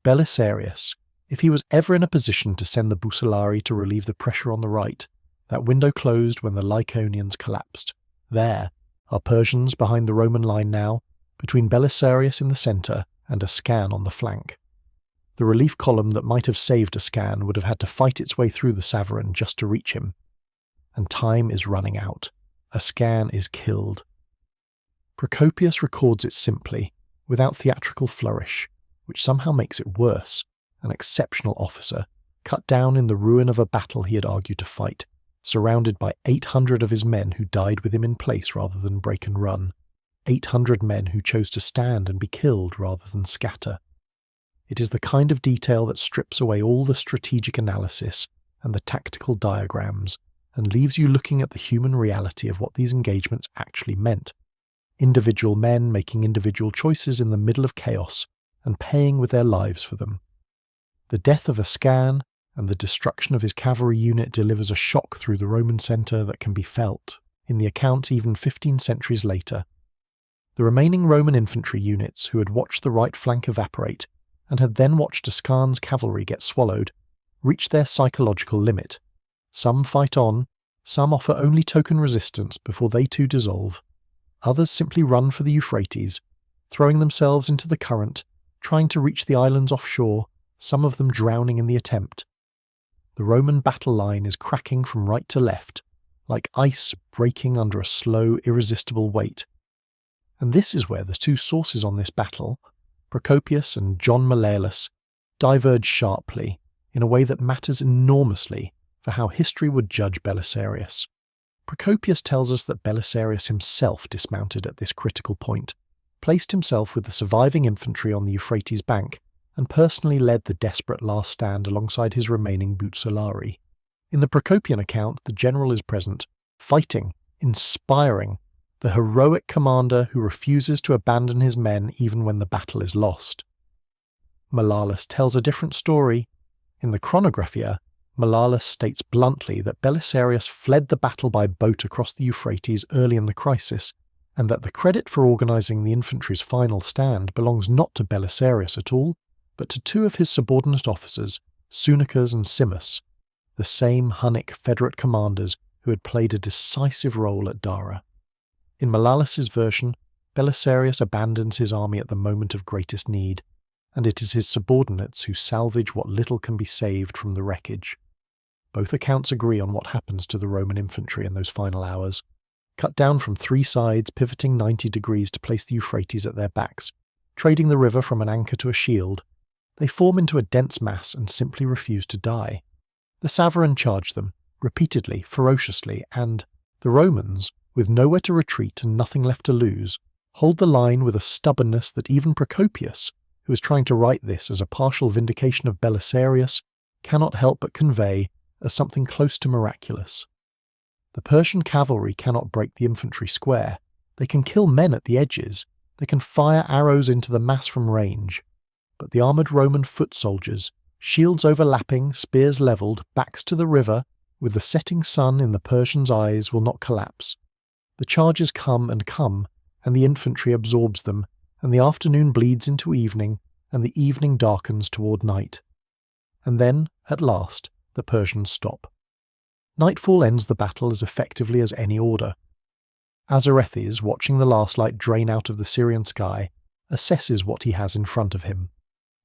Speaker 1: Belisarius, If he was ever in a position to send the Bucellari to relieve the pressure on the right, that window closed when the Lycaonians collapsed. There are Persians behind the Roman line now, between Belisarius in the centre and Ascan on the flank. The relief column that might have saved Ascan would have had to fight its way through the Savarin just to reach him. And time is running out. Ascan is killed. Procopius records it simply, without theatrical flourish, which somehow makes it worse. An exceptional officer, cut down in the ruin of a battle he had argued to fight, surrounded by 800 of his men who died with him in place rather than break and run, 800 men who chose to stand and be killed rather than scatter. It is the kind of detail that strips away all the strategic analysis and the tactical diagrams and leaves you looking at the human reality of what these engagements actually meant. Individual men making individual choices in the middle of chaos and paying with their lives for them. The death of Ascan and the destruction of his cavalry unit delivers a shock through the Roman centre that can be felt in the account even 15 centuries later. The remaining Roman infantry units who had watched the right flank evaporate and had then watched Ascan's cavalry get swallowed reach their psychological limit. Some fight on, some offer only token resistance before they too dissolve. Others simply run for the Euphrates, throwing themselves into the current, trying to reach the islands offshore, some of them drowning in the attempt. The Roman battle line is cracking from right to left, like ice breaking under a slow, irresistible weight. And this is where the two sources on this battle, Procopius and John Malalas, diverge sharply in a way that matters enormously for how history would judge Belisarius. Procopius tells us that Belisarius himself dismounted at this critical point, placed himself with the surviving infantry on the Euphrates bank, and personally led the desperate last stand alongside his remaining Bucellari. In the Procopian account, the general is present, fighting, inspiring, the heroic commander who refuses to abandon his men even when the battle is lost. Malalas tells a different story. In the Chronographia, Malalas states bluntly that Belisarius fled the battle by boat across the Euphrates early in the crisis, and that the credit for organising the infantry's final stand belongs not to Belisarius at all, but to two of his subordinate officers, Sunicus and Symmas, the same Hunnic Federate commanders who had played a decisive role at Dara. In Malalas's version, Belisarius abandons his army at the moment of greatest need, and it is his subordinates who salvage what little can be saved from the wreckage. Both accounts agree on what happens to the Roman infantry in those final hours. Cut down from three sides, pivoting 90 degrees to place the Euphrates at their backs, trading the river from an anchor to a shield, they form into a dense mass and simply refuse to die. The Savarin charge them, repeatedly, ferociously, and the Romans, with nowhere to retreat and nothing left to lose, hold the line with a stubbornness that even Procopius, who is trying to write this as a partial vindication of Belisarius, cannot help but convey as something close to miraculous. The Persian cavalry cannot break the infantry square. They can kill men at the edges. They can fire arrows into the mass from range. But the armoured Roman foot soldiers, shields overlapping, spears levelled, backs to the river, with the setting sun in the Persians' eyes, will not collapse. The charges come, and the infantry absorbs them, and the afternoon bleeds into evening, and the evening darkens toward night. And then, at last, the Persians stop. Nightfall ends the battle as effectively as any order. Azarethes, watching the last light drain out of the Syrian sky, assesses what he has in front of him.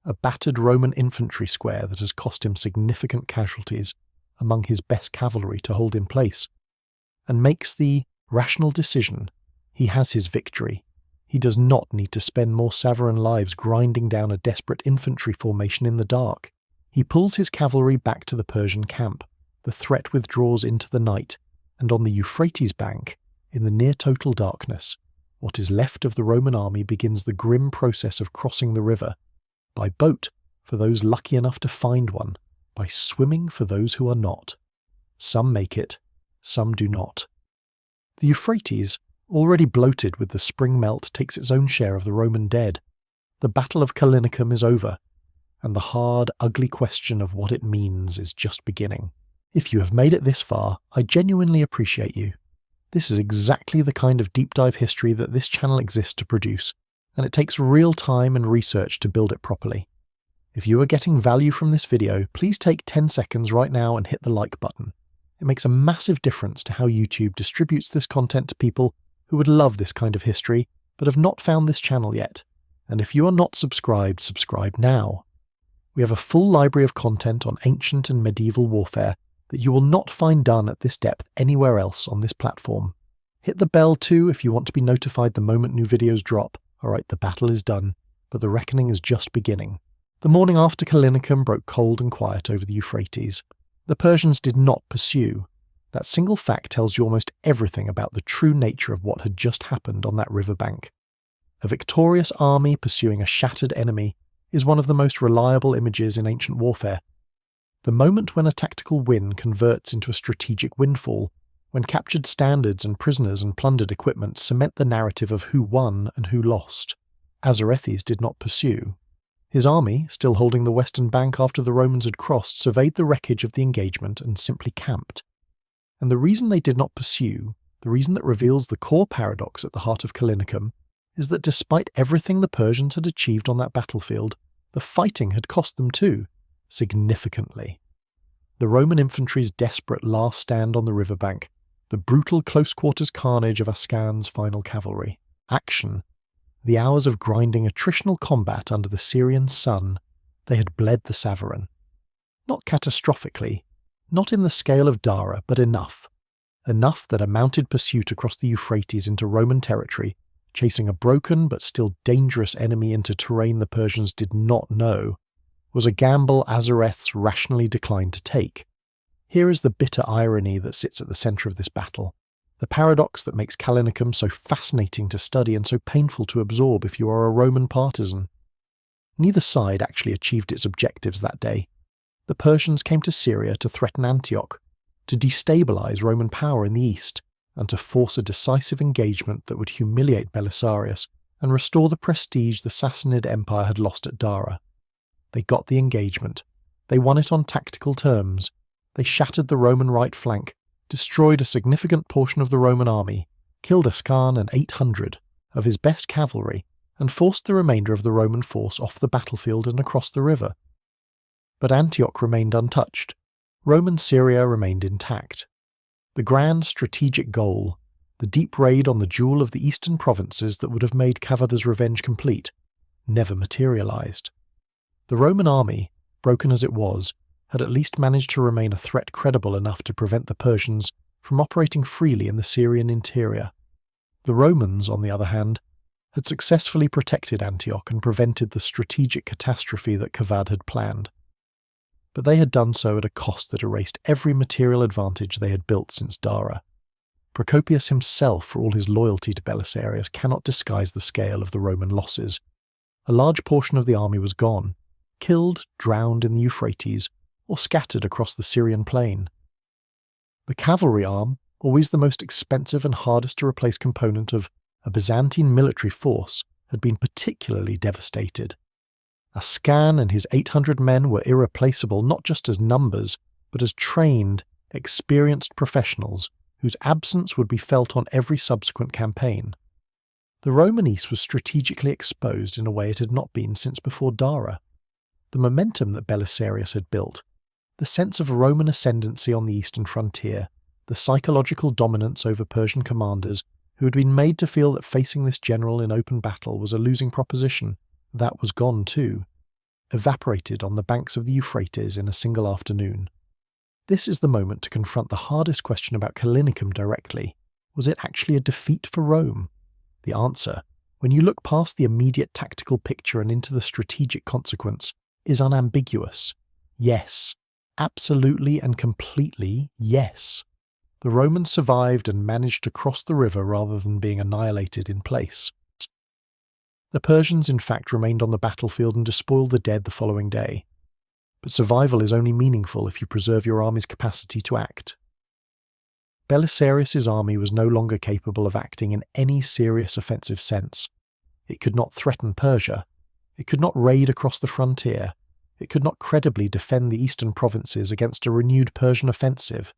Speaker 1: A battered Roman infantry square that has cost him significant casualties among his best cavalry to hold in place, and makes the rational decision. He has his victory. He does not need to spend more Savarin lives grinding down a desperate infantry formation in the dark. He pulls his cavalry back to the Persian camp. The threat withdraws into the night, and on the Euphrates bank, in the near-total darkness, what is left of the Roman army begins the grim process of crossing the river, by boat for those lucky enough to find one, by swimming for those who are not. Some make it, some do not. The Euphrates, already bloated with the spring melt, takes its own share of the Roman dead. The Battle of Callinicum is over, and the hard, ugly question of what it means is just beginning. If you have made it this far, I genuinely appreciate you. This is exactly the kind of deep dive history that this channel exists to produce, and it takes real time and research to build it properly. If you are getting value from this video, please take 10 seconds right now and hit the like button. It makes a massive difference to how YouTube distributes this content to people who would love this kind of history but have not found this channel yet. And if you are not subscribed, subscribe now. We have a full library of content on ancient and medieval warfare that you will not find done at this depth anywhere else on this platform. Hit the bell too if you want to be notified the moment new videos drop. Alright, the battle is done, but the reckoning is just beginning. The morning after Callinicum broke cold and quiet over the Euphrates. The Persians did not pursue. That single fact tells you almost everything about the true nature of what had just happened on that riverbank. A victorious army pursuing a shattered enemy is one of the most reliable images in ancient warfare. The moment when a tactical win converts into a strategic windfall, when captured standards and prisoners and plundered equipment cement the narrative of who won and who lost. Azarethes did not pursue. His army, still holding the western bank after the Romans had crossed, surveyed the wreckage of the engagement and simply camped. And the reason they did not pursue, the reason that reveals the core paradox at the heart of Callinicum, is that despite everything the Persians had achieved on that battlefield, the fighting had cost them too, significantly. The Roman infantry's desperate last stand on the riverbank, the brutal close-quarters carnage of Ascan's final cavalry, action, the hours of grinding attritional combat under the Syrian sun, they had bled the Savaran. Not catastrophically, not in the scale of Dara, but enough. Enough that a mounted pursuit across the Euphrates into Roman territory, chasing a broken but still dangerous enemy into terrain the Persians did not know, was a gamble Azarethes rationally declined to take. Here is the bitter irony that sits at the centre of this battle. The paradox that makes Callinicum so fascinating to study and so painful to absorb if you are a Roman partisan. Neither side actually achieved its objectives that day. The Persians came to Syria to threaten Antioch, to destabilise Roman power in the east, and to force a decisive engagement that would humiliate Belisarius and restore the prestige the Sassanid Empire had lost at Dara. They got the engagement. They won it on tactical terms. They shattered the Roman right flank, destroyed a significant portion of the Roman army, killed Ascan and 800 of his best cavalry, and forced the remainder of the Roman force off the battlefield and across the river. But Antioch remained untouched. Roman Syria remained intact. The grand strategic goal, the deep raid on the jewel of the eastern provinces that would have made Kavadh's revenge complete, never materialised. The Roman army, broken as it was, had at least managed to remain a threat credible enough to prevent the Persians from operating freely in the Syrian interior. The Romans, on the other hand, had successfully protected Antioch and prevented the strategic catastrophe that Kavadh had planned. But they had done so at a cost that erased every material advantage they had built since Dara. Procopius himself, for all his loyalty to Belisarius, cannot disguise the scale of the Roman losses. A large portion of the army was gone, killed, drowned in the Euphrates, or scattered across the Syrian plain. The cavalry arm, always the most expensive and hardest to replace component of a Byzantine military force, had been particularly devastated. Ascan and his 800 men were irreplaceable not just as numbers, but as trained, experienced professionals whose absence would be felt on every subsequent campaign. The Roman East was strategically exposed in a way it had not been since before Dara. The momentum that Belisarius had built, the sense of Roman ascendancy on the eastern frontier, the psychological dominance over Persian commanders who had been made to feel that facing this general in open battle was a losing proposition, that was gone too, evaporated on the banks of the Euphrates in a single afternoon. This is the moment to confront the hardest question about Callinicum directly. Was it actually a defeat for Rome? The answer, when you look past the immediate tactical picture and into the strategic consequence, is unambiguous. Yes. Absolutely and completely yes. The Romans survived and managed to cross the river rather than being annihilated in place. The Persians in fact remained on the battlefield and despoiled the dead the following day. But survival is only meaningful if you preserve your army's capacity to act. Belisarius's army was no longer capable of acting in any serious offensive sense. It could not threaten Persia. It could not raid across the frontier. It could not credibly defend the eastern provinces against a renewed Persian offensive.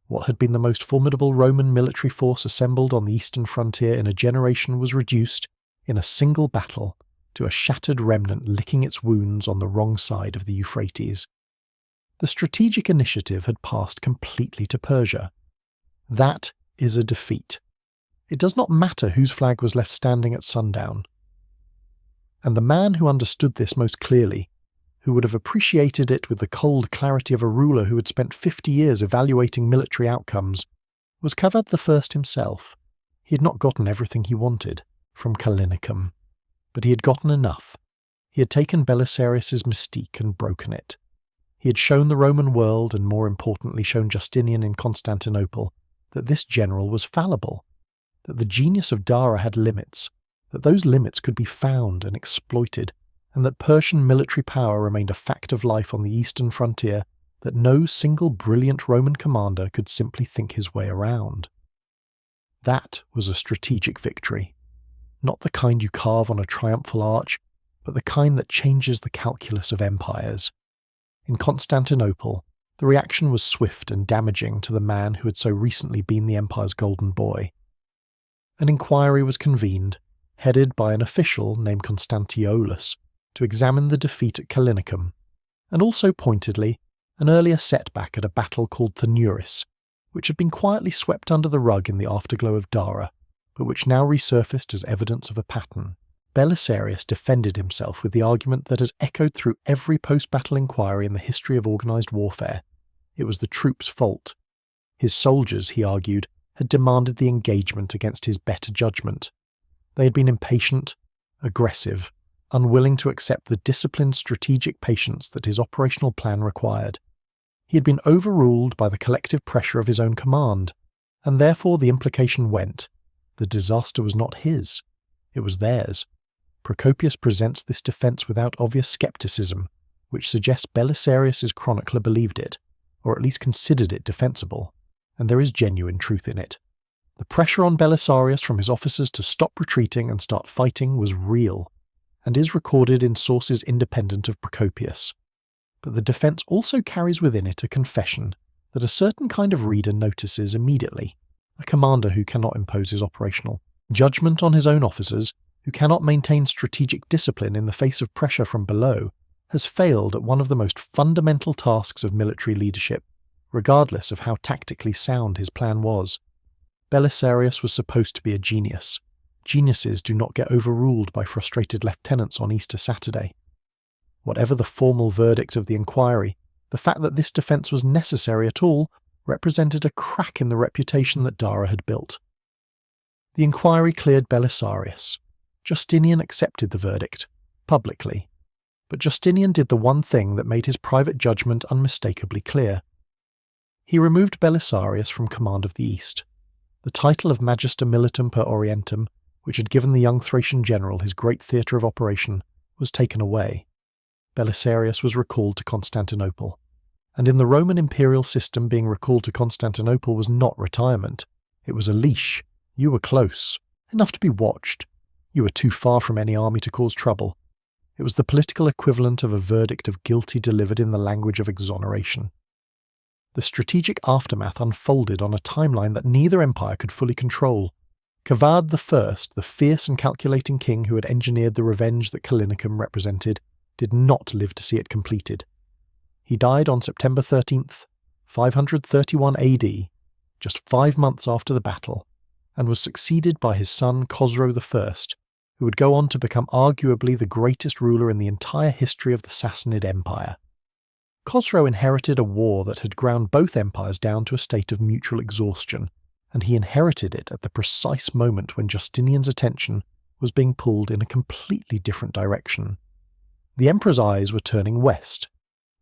Speaker 1: What had been the most formidable Roman military force assembled on the eastern frontier in a generation was reduced, in a single battle, to a shattered remnant licking its wounds on the wrong side of the Euphrates. The strategic initiative had passed completely to Persia. That is a defeat. It does not matter whose flag was left standing at sundown. And the man who understood this most clearly, who would have appreciated it with the cold clarity of a ruler who had spent 50 years evaluating military outcomes, was Kavadh I himself. He had not gotten everything he wanted from Callinicum, but he had gotten enough. He had taken Belisarius' mystique and broken it. He had shown the Roman world, and more importantly shown Justinian in Constantinople, that this general was fallible, that the genius of Dara had limits, that those limits could be found and exploited, and that Persian military power remained a fact of life on the eastern frontier that no single brilliant Roman commander could simply think his way around. That was a strategic victory. Not the kind you carve on a triumphal arch, but the kind that changes the calculus of empires. In Constantinople, the reaction was swift and damaging to the man who had so recently been the empire's golden boy. An inquiry was convened, headed by an official named Constantiolus, to examine the defeat at Callinicum, and also pointedly an earlier setback at a battle called Thanuris, which had been quietly swept under the rug in the afterglow of Dara, but which now resurfaced as evidence of a pattern. Belisarius defended himself with the argument that has echoed through every post-battle inquiry in the history of organised warfare. It was the troops' fault. His soldiers, he argued, had demanded the engagement against his better judgment. They had been impatient, aggressive, unwilling to accept the disciplined strategic patience that his operational plan required. He had been overruled by the collective pressure of his own command, and therefore the implication went: the disaster was not his, it was theirs. Procopius presents this defence without obvious scepticism, which suggests Belisarius' chronicler believed it, or at least considered it defensible, and there is genuine truth in it. The pressure on Belisarius from his officers to stop retreating and start fighting was real, and is recorded in sources independent of Procopius. But the defence also carries within it a confession that a certain kind of reader notices immediately: a commander who cannot impose his operational judgment on his own officers, who cannot maintain strategic discipline in the face of pressure from below, has failed at one of the most fundamental tasks of military leadership, regardless of how tactically sound his plan was. Belisarius was supposed to be a genius. Geniuses do not get overruled by frustrated lieutenants on Easter Saturday. Whatever the formal verdict of the inquiry, the fact that this defence was necessary at all represented a crack in the reputation that Dara had built. The inquiry cleared Belisarius. Justinian accepted the verdict, publicly. But Justinian did the one thing that made his private judgment unmistakably clear. He removed Belisarius from command of the East. The title of Magister Militum per Orientem, which had given the young Thracian general his great theatre of operation, was taken away. Belisarius was recalled to Constantinople. And in the Roman imperial system, being recalled to Constantinople was not retirement. It was a leash. You were close, enough to be watched. You were too far from any army to cause trouble. It was the political equivalent of a verdict of guilty delivered in the language of exoneration. The strategic aftermath unfolded on a timeline that neither empire could fully control. Kavadh I, the fierce and calculating king who had engineered the revenge that Callinicum represented, did not live to see it completed. He died on September 13th, 531 AD, just 5 months after the battle, and was succeeded by his son Khosrow I, who would go on to become arguably the greatest ruler in the entire history of the Sassanid Empire. Khosrow inherited a war that had ground both empires down to a state of mutual exhaustion, and he inherited it at the precise moment when Justinian's attention was being pulled in a completely different direction. The emperor's eyes were turning west.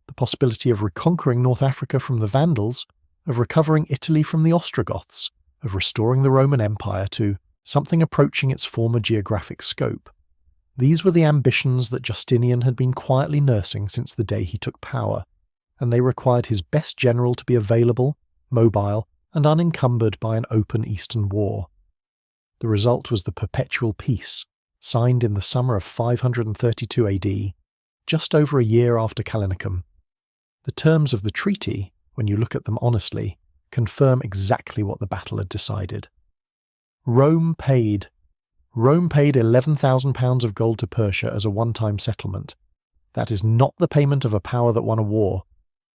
Speaker 1: The possibility of reconquering North Africa from the Vandals, of recovering Italy from the Ostrogoths, of restoring the Roman Empire to something approaching its former geographic scope. These were the ambitions that Justinian had been quietly nursing since the day he took power, and they required his best general to be available, mobile, and unencumbered by an open Eastern war. The result was the Perpetual Peace, signed in the summer of 532 AD, just over a year after Callinicum. The terms of the treaty, when you look at them honestly, confirm exactly what the battle had decided. Rome paid. Rome paid £11,000 of gold to Persia as a one-time settlement. That is not the payment of a power that won a war.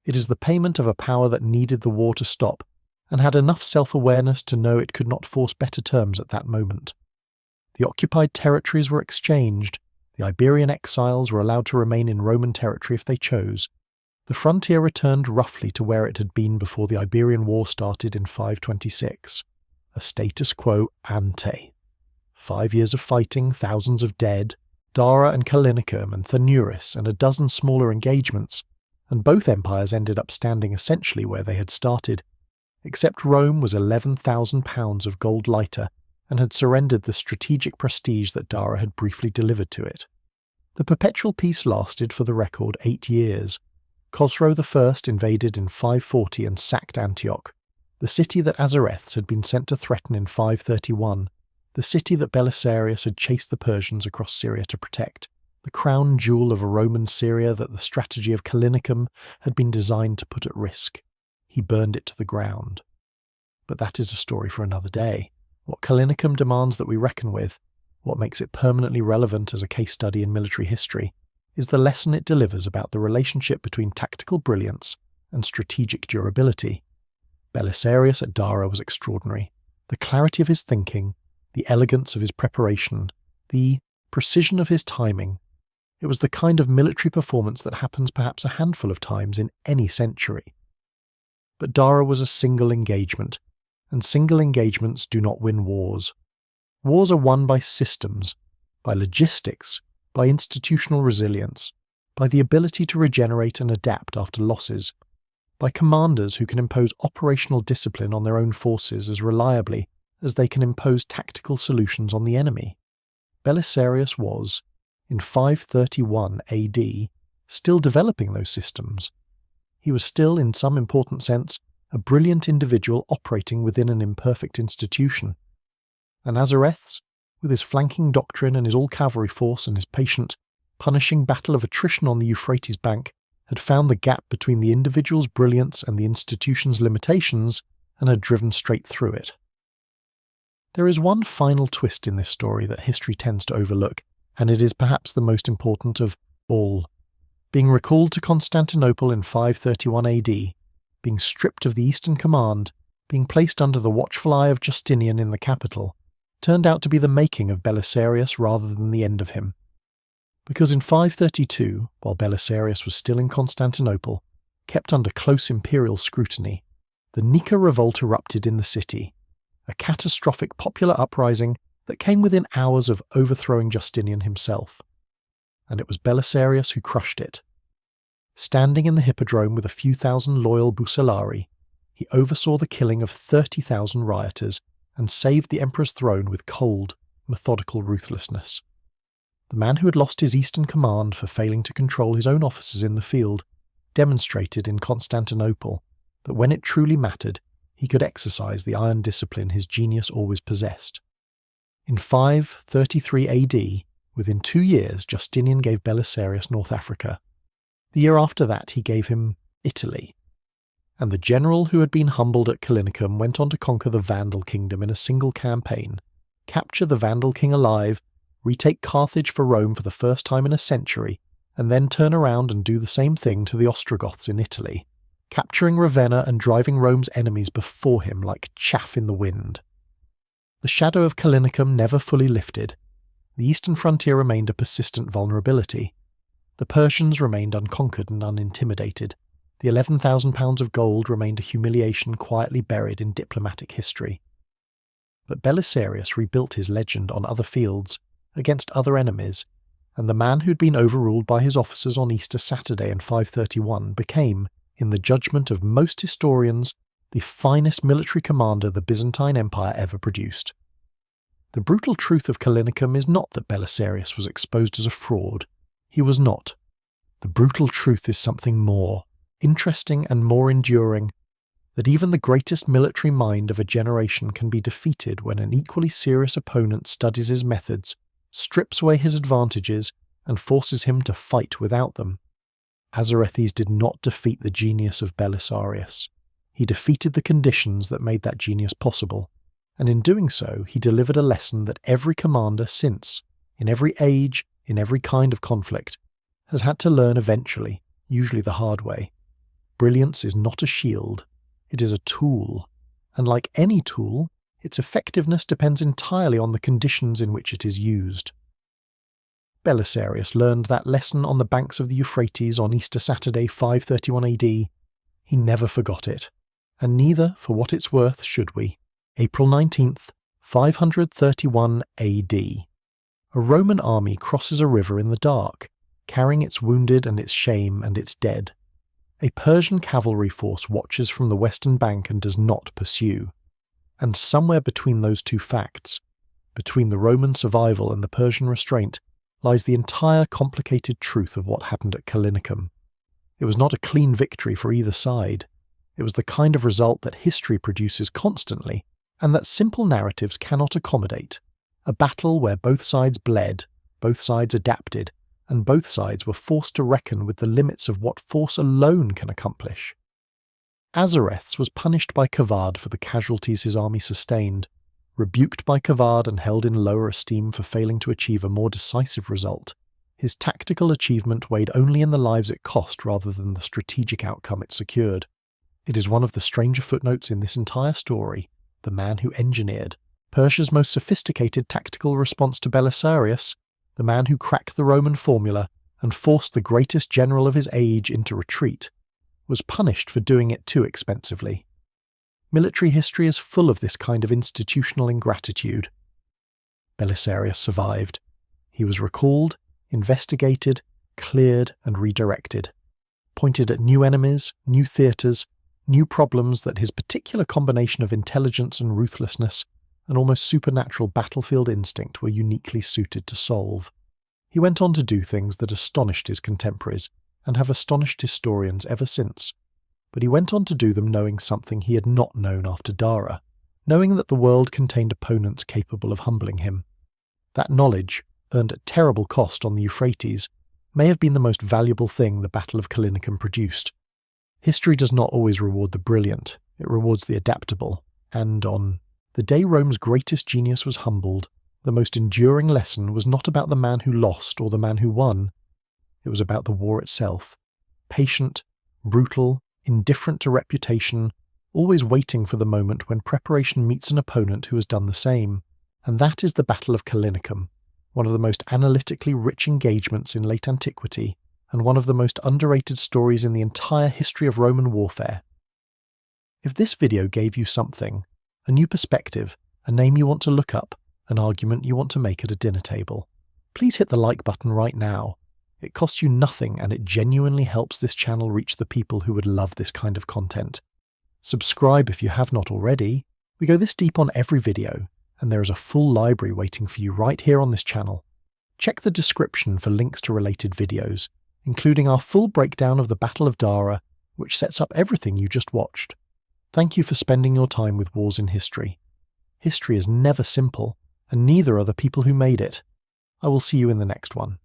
Speaker 1: It is the payment of a power that needed the war to stop and had enough self-awareness to know it could not force better terms at that moment. The occupied territories were exchanged. The Iberian exiles were allowed to remain in Roman territory if they chose. The frontier returned roughly to where it had been before the Iberian War started in 526. A status quo ante. 5 years of fighting, thousands of dead, Dara and Callinicum and Thanuris and a dozen smaller engagements, and both empires ended up standing essentially where they had started, except Rome was £11,000 of gold lighter and had surrendered the strategic prestige that Dara had briefly delivered to it. The perpetual peace lasted, for the record, 8 years. Khosrow I invaded in 540 and sacked Antioch, the city that Azarethes had been sent to threaten in 531, the city that Belisarius had chased the Persians across Syria to protect, the crown jewel of a Roman Syria that the strategy of Callinicum had been designed to put at risk. He burned it to the ground. But that is a story for another day. What Callinicum demands that we reckon with, what makes it permanently relevant as a case study in military history, is the lesson it delivers about the relationship between tactical brilliance and strategic durability. Belisarius at Dara was extraordinary. The clarity of his thinking, the elegance of his preparation, the precision of his timing. It was the kind of military performance that happens perhaps a handful of times in any century. But Dara was a single engagement, and single engagements do not win wars. Wars are won by systems, by logistics, by institutional resilience, by the ability to regenerate and adapt after losses, by commanders who can impose operational discipline on their own forces as reliably as they can impose tactical solutions on the enemy. Belisarius was, in 531 AD, still developing those systems. He was still, in some important sense, a brilliant individual operating within an imperfect institution. And Azarethes, with his flanking doctrine and his all-cavalry force and his patient, punishing battle of attrition on the Euphrates bank, had found the gap between the individual's brilliance and the institution's limitations and had driven straight through it. There is one final twist in this story that history tends to overlook, and it is perhaps the most important of all. Being recalled to Constantinople in 531 AD, being stripped of the Eastern Command, being placed under the watchful eye of Justinian in the capital, turned out to be the making of Belisarius rather than the end of him. Because in 532, while Belisarius was still in Constantinople, kept under close imperial scrutiny, the Nika revolt erupted in the city, a catastrophic popular uprising that came within hours of overthrowing Justinian himself. And it was Belisarius who crushed it. Standing in the hippodrome with a few thousand loyal Bucellari, he oversaw the killing of 30,000 rioters and saved the emperor's throne with cold, methodical ruthlessness. The man who had lost his eastern command for failing to control his own officers in the field demonstrated in Constantinople that when it truly mattered, he could exercise the iron discipline his genius always possessed. In 533 AD, within 2 years, Justinian gave Belisarius North Africa. The year after that, he gave him Italy. And the general who had been humbled at Callinicum went on to conquer the Vandal kingdom in a single campaign, capture the Vandal king alive, retake Carthage for Rome for the first time in a century, and then turn around and do the same thing to the Ostrogoths in Italy, capturing Ravenna and driving Rome's enemies before him like chaff in the wind. The shadow of Callinicum never fully lifted. The eastern frontier remained a persistent vulnerability. The Persians remained unconquered and unintimidated. The £11,000 of gold remained a humiliation quietly buried in diplomatic history. But Belisarius rebuilt his legend on other fields, against other enemies, and the man who'd been overruled by his officers on Easter Saturday in 531 became, in the judgment of most historians, the finest military commander the Byzantine Empire ever produced. The brutal truth of Callinicum is not that Belisarius was exposed as a fraud. He was not. The brutal truth is something more, interesting and more enduring, that even the greatest military mind of a generation can be defeated when an equally serious opponent studies his methods, strips away his advantages, and forces him to fight without them. Azarethes did not defeat the genius of Belisarius. He defeated the conditions that made that genius possible, and in doing so he delivered a lesson that every commander since, in every age, in every kind of conflict, has had to learn eventually, usually the hard way. Brilliance is not a shield, it is a tool, and like any tool, its effectiveness depends entirely on the conditions in which it is used. Belisarius learned that lesson on the banks of the Euphrates on Easter Saturday 531 AD. He never forgot it, and neither, for what it's worth, should we. April 19th, 531 AD. A Roman army crosses a river in the dark, carrying its wounded and its shame and its dead. A Persian cavalry force watches from the western bank and does not pursue. And somewhere between those two facts, between the Roman survival and the Persian restraint, lies the entire complicated truth of what happened at Callinicum. It was not a clean victory for either side. It was the kind of result that history produces constantly, and that simple narratives cannot accommodate. A battle where both sides bled, both sides adapted, and both sides were forced to reckon with the limits of what force alone can accomplish. Azarethes was punished by Kavadh for the casualties his army sustained, rebuked by Kavadh and held in lower esteem for failing to achieve a more decisive result. His tactical achievement weighed only in the lives it cost rather than the strategic outcome it secured. It is one of the stranger footnotes in this entire story, the man who engineered Persia's most sophisticated tactical response to Belisarius, the man who cracked the Roman formula and forced the greatest general of his age into retreat, was punished for doing it too expensively. Military history is full of this kind of institutional ingratitude. Belisarius survived. He was recalled, investigated, cleared and redirected, pointed at new enemies, new theatres, new problems that his particular combination of intelligence and ruthlessness, an almost supernatural battlefield instinct were uniquely suited to solve. He went on to do things that astonished his contemporaries, and have astonished historians ever since. But he went on to do them knowing something he had not known after Dara, knowing that the world contained opponents capable of humbling him. That knowledge, earned at terrible cost on the Euphrates, may have been the most valuable thing the Battle of Callinicum produced. History does not always reward the brilliant, it rewards the adaptable, and on the day Rome's greatest genius was humbled, the most enduring lesson was not about the man who lost or the man who won. It was about the war itself. Patient, brutal, indifferent to reputation, always waiting for the moment when preparation meets an opponent who has done the same. And that is the Battle of Callinicum, one of the most analytically rich engagements in late antiquity, and one of the most underrated stories in the entire history of Roman warfare. If this video gave you something, a new perspective, a name you want to look up, an argument you want to make at a dinner table, please hit the like button right now. It costs you nothing and it genuinely helps this channel reach the people who would love this kind of content. Subscribe if you have not already. We go this deep on every video, and there is a full library waiting for you right here on this channel. Check the description for links to related videos, including our full breakdown of the Battle of Dara, which sets up everything you just watched. Thank you for spending your time with Wars in History. History is never simple, and neither are the people who made it. I will see you in the next one.